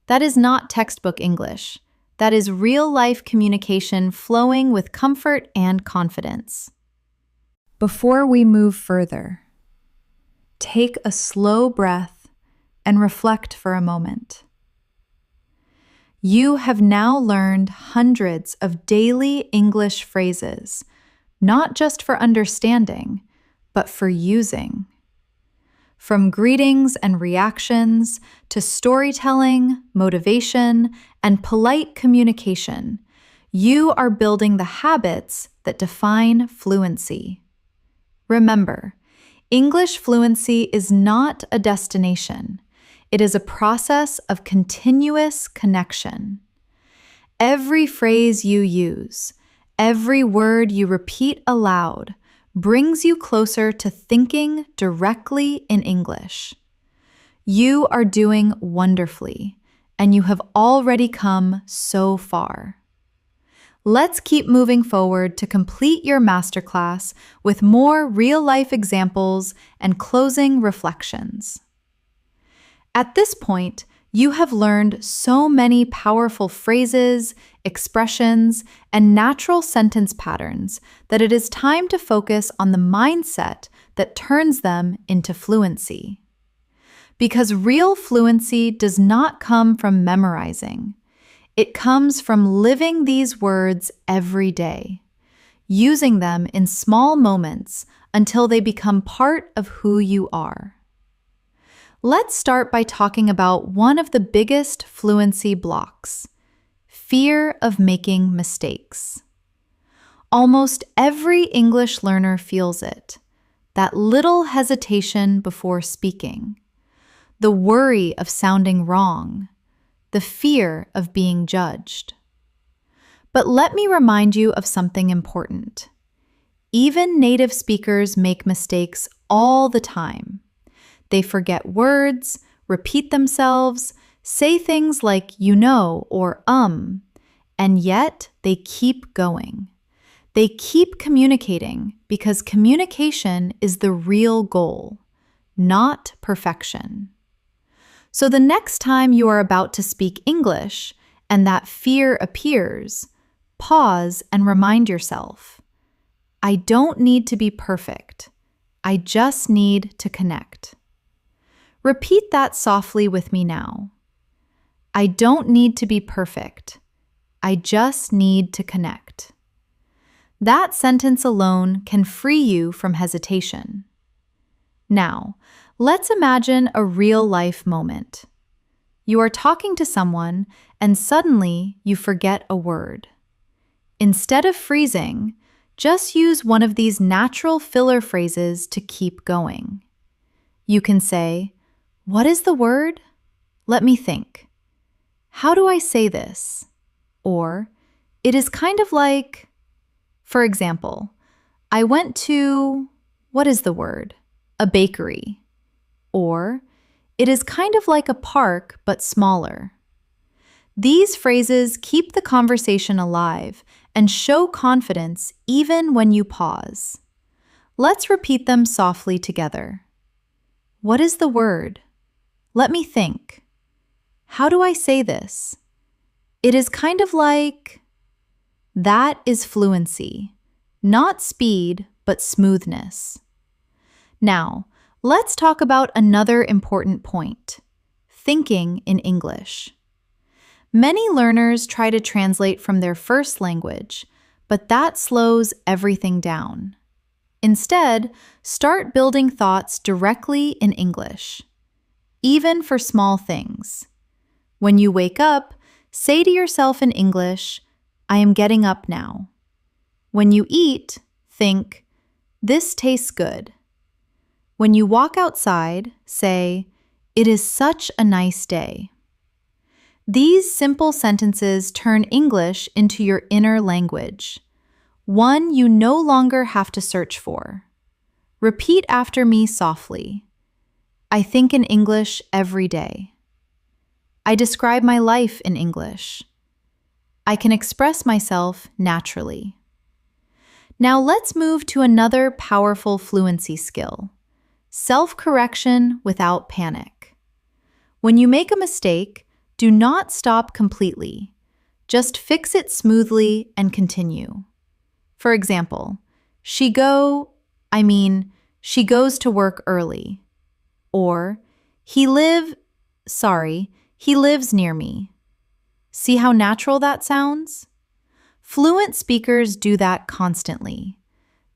That is not textbook English. That is real-life communication flowing with comfort and confidence. Before we move further, take a slow breath and reflect for a moment. You have now learned hundreds of daily English phrases, not just for understanding, but for using. From greetings and reactions to storytelling, motivation, and polite communication, you are building the habits that define fluency. Remember, English fluency is not a destination. It is a process of continuous connection. Every phrase you use, every word you repeat aloud, brings you closer to thinking directly in English. You are doing wonderfully, and you have already come so far. Let's keep moving forward to complete your masterclass with more real-life examples and closing reflections. At this point, you have learned so many powerful phrases, expressions, and natural sentence patterns that it is time to focus on the mindset that turns them into fluency. Because real fluency does not come from memorizing. It comes from living these words every day, using them in small moments until they become part of who you are. Let's start by talking about one of the biggest fluency blocks: fear of making mistakes. Almost every English learner feels it, that little hesitation before speaking, the worry of sounding wrong, the fear of being judged. But let me remind you of something important. Even native speakers make mistakes all the time. They forget words, repeat themselves, say things like or and yet they keep going. They keep communicating because communication is the real goal, not perfection. So the next time you are about to speak English and that fear appears, pause and remind yourself, I don't need to be perfect. I just need to connect. Repeat that softly with me now. I don't need to be perfect. I just need to connect. That sentence alone can free you from hesitation. Now, let's imagine a real-life moment. You are talking to someone and suddenly you forget a word. Instead of freezing, just use one of these natural filler phrases to keep going. You can say, "What is the word? Let me think. How do I say this?" Or, "It is kind of like..." For example, I went to, what is the word? A bakery. Or, it is kind of like a park but smaller. These phrases keep the conversation alive and show confidence even when you pause. Let's repeat them softly together. What is the word? Let me think. How do I say this? It is kind of like... That is fluency. Not speed, but smoothness. Now, let's talk about another important point. Thinking in English. Many learners try to translate from their first language, but that slows everything down. Instead, start building thoughts directly in English, even for small things. When you wake up, say to yourself in English, I am getting up now. When you eat, think, this tastes good. When you walk outside, say, it is such a nice day. These simple sentences turn English into your inner language, one you no longer have to search for. Repeat after me softly. I think in English every day. I describe my life in English. I can express myself naturally. Now let's move to another powerful fluency skill: self-correction without panic. When you make a mistake, do not stop completely. Just fix it smoothly and continue. For example, she goes to work early. Or, he lives near me. See how natural that sounds? Fluent speakers do that constantly.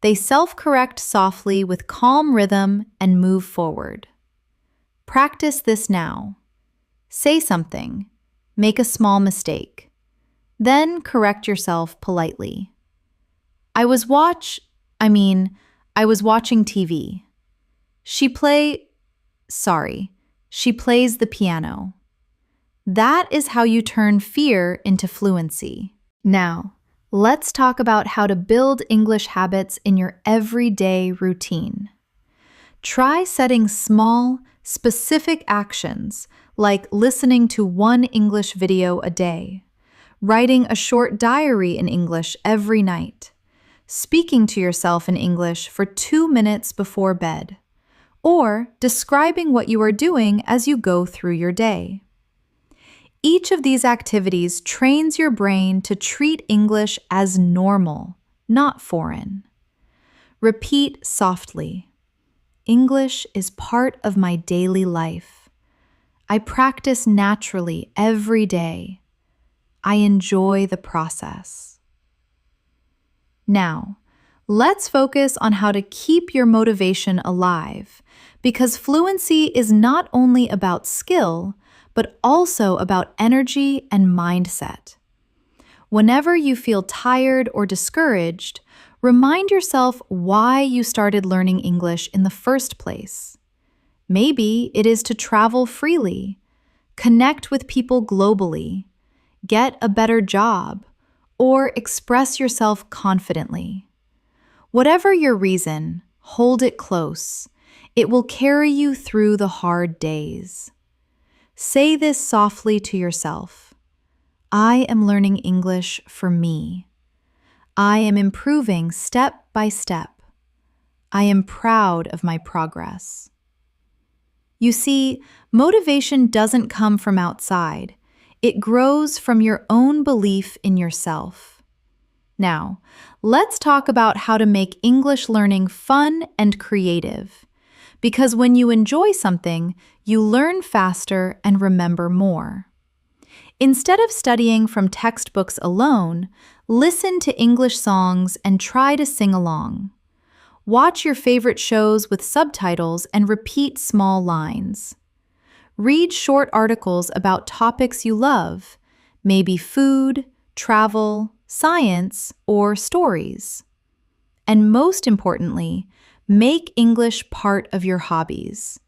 They self-correct softly with calm rhythm and move forward. Practice this now. Say something. Make a small mistake. Then correct yourself politely. I was watching TV. She plays the piano. That is how you turn fear into fluency. Now, let's talk about how to build English habits in your everyday routine. Try setting small, specific actions like listening to one English video a day, writing a short diary in English every night, speaking to yourself in English for 2 minutes before bed, or describing what you are doing as you go through your day. Each of these activities trains your brain to treat English as normal, not foreign. Repeat softly. English is part of my daily life. I practice naturally every day. I enjoy the process. Now, let's focus on how to keep your motivation alive, because fluency is not only about skill, but also about energy and mindset. Whenever you feel tired or discouraged, remind yourself why you started learning English in the first place. Maybe it is to travel freely, connect with people globally, get a better job, or express yourself confidently. Whatever your reason, hold it close. It will carry you through the hard days. Say this softly to yourself. I am learning English for me. I am improving step by step. I am proud of my progress. You see, motivation doesn't come from outside. It grows from your own belief in yourself. Now, let's talk about how to make English learning fun and creative. Because when you enjoy something, you learn faster and remember more. Instead of studying from textbooks alone, listen to English songs and try to sing along. Watch your favorite shows with subtitles and repeat small lines. Read short articles about topics you love, maybe food, travel, science, or stories. And most importantly, make English part of your hobbies.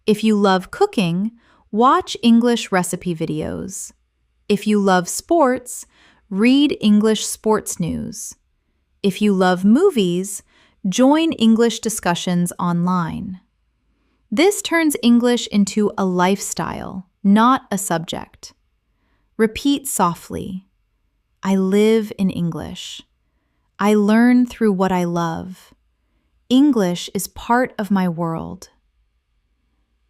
If you love cooking, watch English recipe videos. If you love sports, read English sports news. If you love movies, Join English discussions online. This turns English into a lifestyle, not a subject. Repeat softly. I live in English. I learn through what I love. English is part of my world.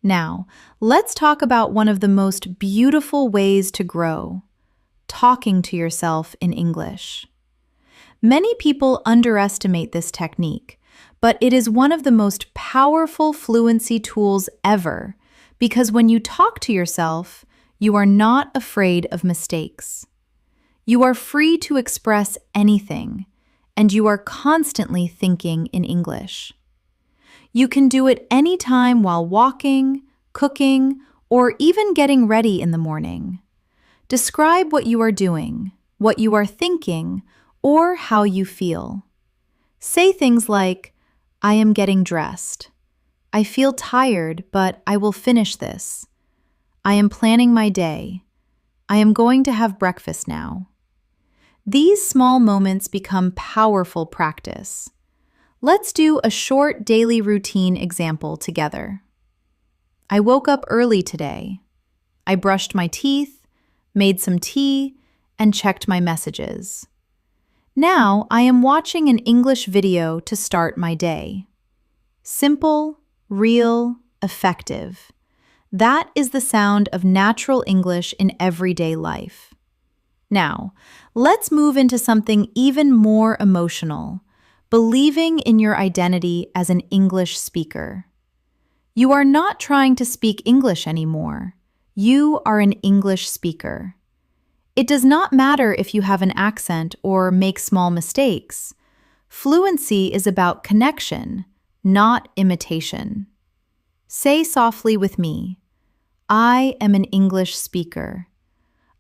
Now, let's talk about one of the most beautiful ways to grow, talking to yourself in English. Many people underestimate this technique, but it is one of the most powerful fluency tools ever because when you talk to yourself, you are not afraid of mistakes. You are free to express anything, and you are constantly thinking in English. You can do it anytime while walking, cooking, or even getting ready in the morning. Describe what you are doing, what you are thinking, or how you feel. Say things like, I am getting dressed. I feel tired, but I will finish this. I am planning my day. I am going to have breakfast now. These small moments become powerful practice. Let's do a short daily routine example together. I woke up early today. I brushed my teeth, made some tea, and checked my messages. Now I am watching an English video to start my day. Simple, real, effective. That is the sound of natural English in everyday life. Now, let's move into something even more emotional, believing in your identity as an English speaker. You are not trying to speak English anymore. You are an English speaker. It does not matter if you have an accent or make small mistakes. Fluency is about connection, not imitation. Say softly with me, I am an English speaker.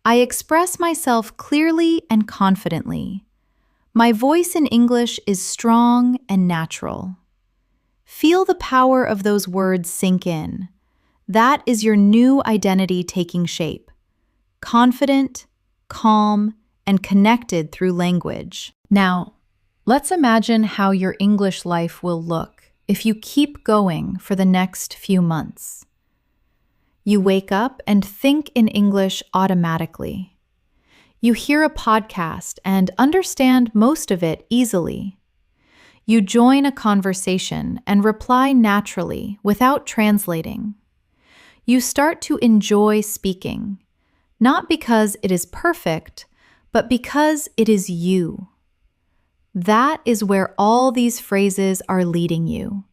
I express myself clearly and confidently. My voice in English is strong and natural. Feel the power of those words sink in. That is your new identity taking shape. Confident, calm, and connected through language. Now, let's imagine how your English life will look if you keep going for the next few months. You wake up and think in English automatically. You hear a podcast and understand most of it easily. You join a conversation and reply naturally without translating. You start to enjoy speaking, not because it is perfect, but because it is you. That is where all these phrases are leading you,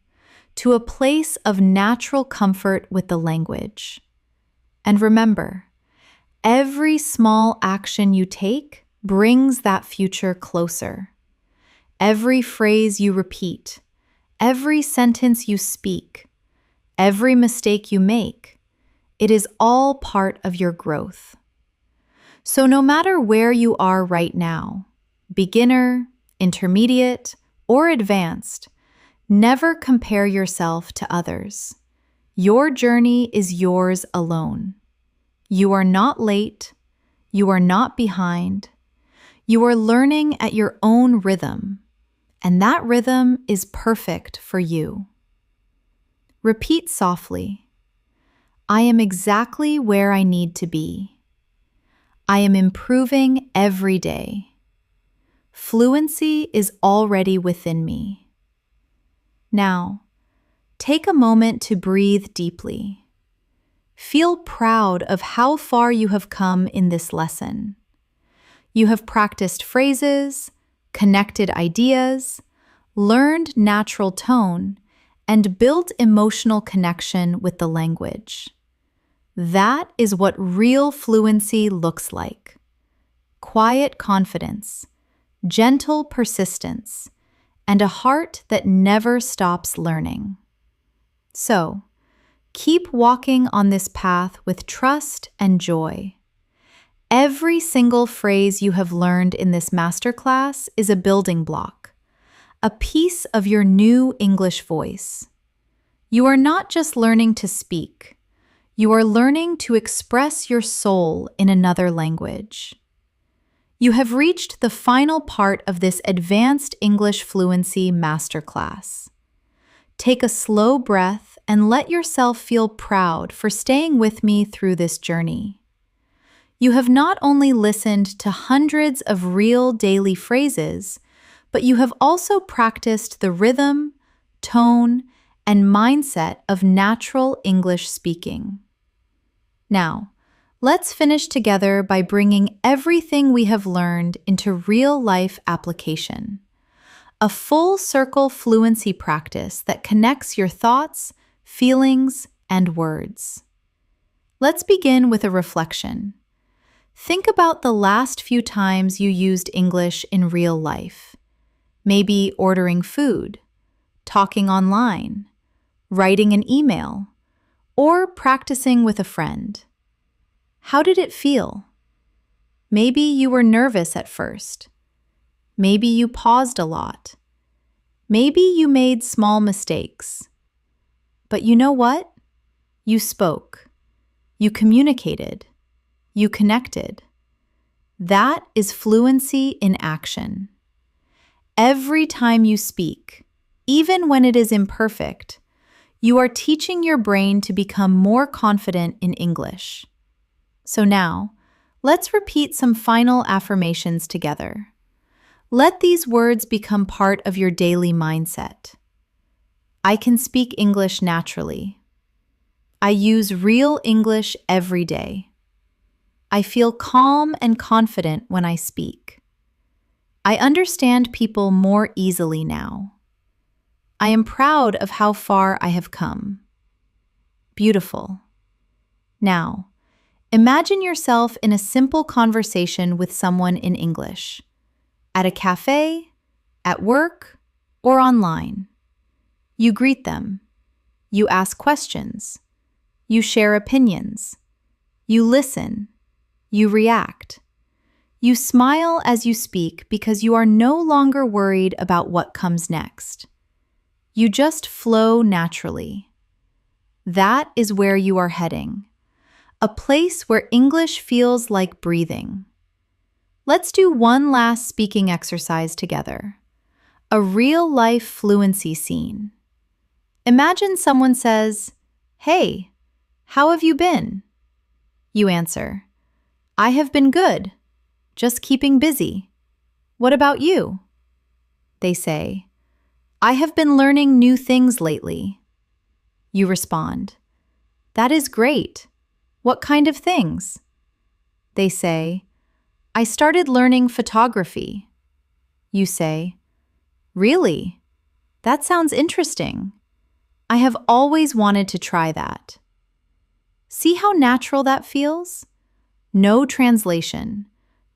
to a place of natural comfort with the language. And remember, every small action you take brings that future closer. Every phrase you repeat, every sentence you speak, every mistake you make, it is all part of your growth. So no matter where you are right now, beginner, intermediate, or advanced, never compare yourself to others. Your journey is yours alone. You are not late. You are not behind. You are learning at your own rhythm, and that rhythm is perfect for you. Repeat softly. I am exactly where I need to be. I am improving every day. Fluency is already within me. Now, take a moment to breathe deeply. Feel proud of how far you have come in this lesson. You have practiced phrases, connected ideas, learned natural tone, and built emotional connection with the language. That is what real fluency looks like. Quiet confidence, gentle persistence, and a heart that never stops learning. So, keep walking on this path with trust and joy. Every single phrase you have learned in this masterclass is a building block, a piece of your new English voice. You are not just learning to speak, you are learning to express your soul in another language. You have reached the final part of this advanced English fluency masterclass. Take a slow breath and let yourself feel proud for staying with me through this journey. You have not only listened to hundreds of real daily phrases, but you have also practiced the rhythm, tone, and mindset of natural English speaking. Now, let's finish together by bringing everything we have learned into real-life application. A full-circle fluency practice that connects your thoughts, feelings, and words. Let's begin with a reflection. Think about the last few times you used English in real life. Maybe ordering food, talking online, writing an email, or practicing with a friend. How did it feel? Maybe you were nervous at first. Maybe you paused a lot. Maybe you made small mistakes. But you know what? You spoke. You communicated. You connected. That is fluency in action. Every time you speak, even when it is imperfect, you are teaching your brain to become more confident in English. So now, let's repeat some final affirmations together. Let these words become part of your daily mindset. I can speak English naturally. I use real English every day. I feel calm and confident when I speak. I understand people more easily now. I am proud of how far I have come. Beautiful. Now, imagine yourself in a simple conversation with someone in English, at a cafe, at work, or online. You greet them. You ask questions. You share opinions. You listen. You react. You smile as you speak because you are no longer worried about what comes next. You just flow naturally. That is where you are heading, a place where English feels like breathing. Let's do one last speaking exercise together, a real-life fluency scene. Imagine someone says, "Hey, how have you been?" You answer, "I have been good, just keeping busy. What about you?" They say, "I have been learning new things lately." You respond, "That is great. What kind of things?" They say, "I started learning photography." You say, "Really? That sounds interesting. I have always wanted to try that." See how natural that feels? No translation,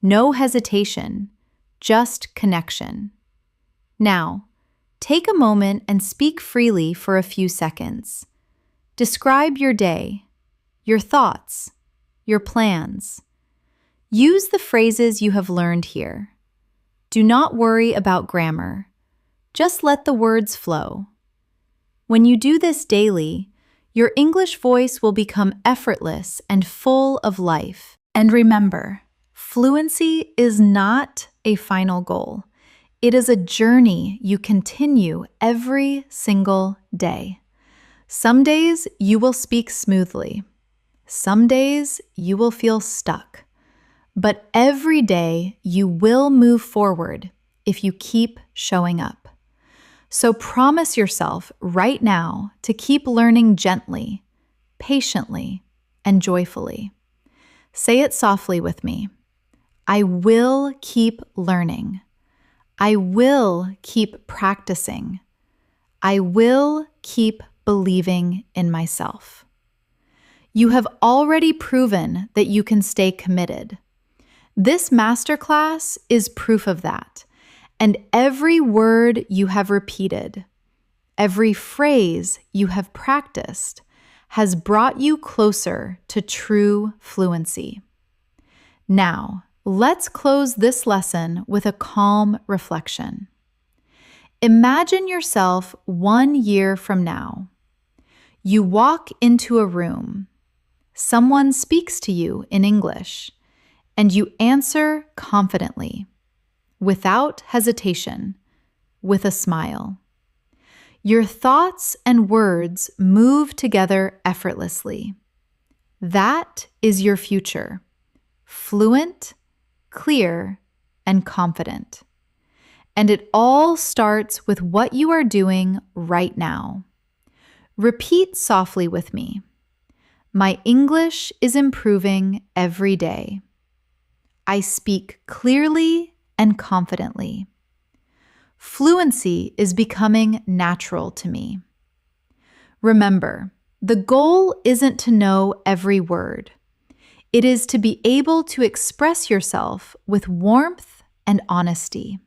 no hesitation, just connection. Now, take a moment and speak freely for a few seconds. Describe your day, your thoughts, your plans. Use the phrases you have learned here. Do not worry about grammar. Just let the words flow. When you do this daily, your English voice will become effortless and full of life. And remember, fluency is not a final goal. It is a journey you continue every single day. Some days you will speak smoothly. Some days you will feel stuck. But every day you will move forward if you keep showing up. So promise yourself right now to keep learning gently, patiently, and joyfully. Say it softly with me. I will keep learning. I will keep practicing. I will keep believing in myself. You have already proven that you can stay committed. This masterclass is proof of that. And every word you have repeated, every phrase you have practiced, has brought you closer to true fluency. Now, let's close this lesson with a calm reflection. Imagine yourself 1 year from now. You walk into a room. Someone speaks to you in English, and you answer confidently, without hesitation, with a smile. Your thoughts and words move together effortlessly. That is your future, fluent, clear, and confident. And it all starts with what you are doing right now. Repeat softly with me. My English is improving every day. I speak clearly and confidently. Fluency is becoming natural to me. Remember, the goal isn't to know every word. It is to be able to express yourself with warmth and honesty.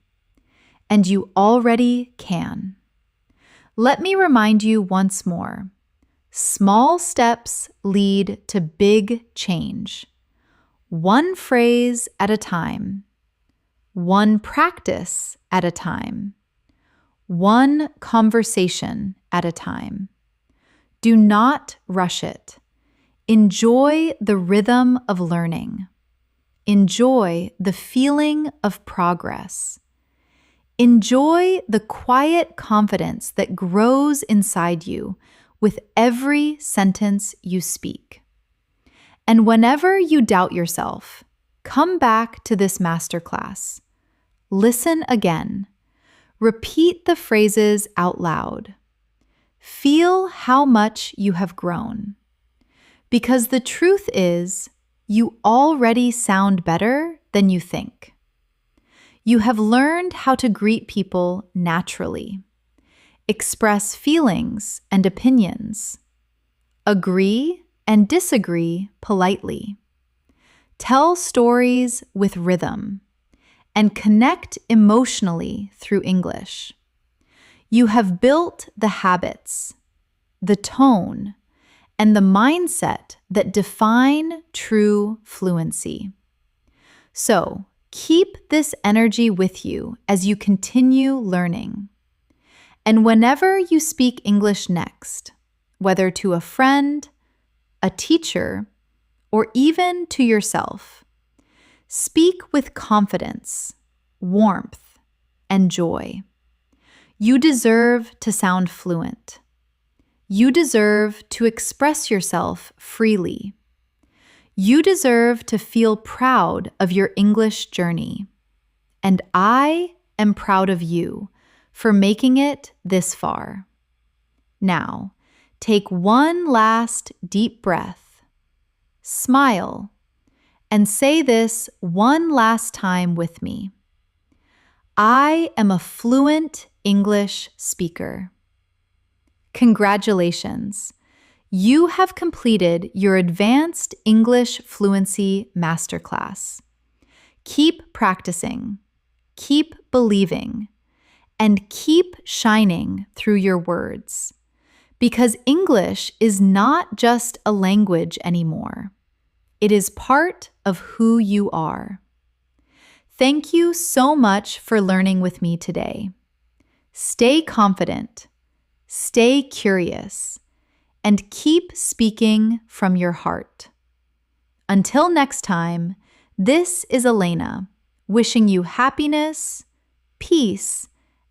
And you already can. Let me remind you once more. Small steps lead to big change. One phrase at a time. One practice at a time. One conversation at a time. Do not rush it. Enjoy the rhythm of learning. Enjoy the feeling of progress. Enjoy the quiet confidence that grows inside you with every sentence you speak. And whenever you doubt yourself, come back to this masterclass. Listen again. Repeat the phrases out loud. Feel how much you have grown. Because the truth is, you already sound better than you think. You have learned how to greet people naturally, express feelings and opinions, agree and disagree politely, tell stories with rhythm, and connect emotionally through English. You have built the habits, the tone, and the mindset that define true fluency. So, keep this energy with you as you continue learning. And whenever you speak English next, whether to a friend, a teacher, or even to yourself, speak with confidence, warmth, and joy. You deserve to sound fluent. You deserve to express yourself freely. You deserve to feel proud of your English journey. And I am proud of you for making it this far. Now, take one last deep breath, smile, and say this one last time with me. I am a fluent English speaker. Congratulations! You have completed your Advanced English Fluency Masterclass. Keep practicing, keep believing, and keep shining through your words. Because English is not just a language anymore. It is part of who you are. Thank you so much for learning with me today. Stay confident, stay curious, and keep speaking from your heart. Until next time, this is Elena, wishing you happiness, peace,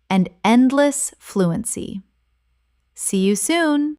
and endless fluency. See you soon!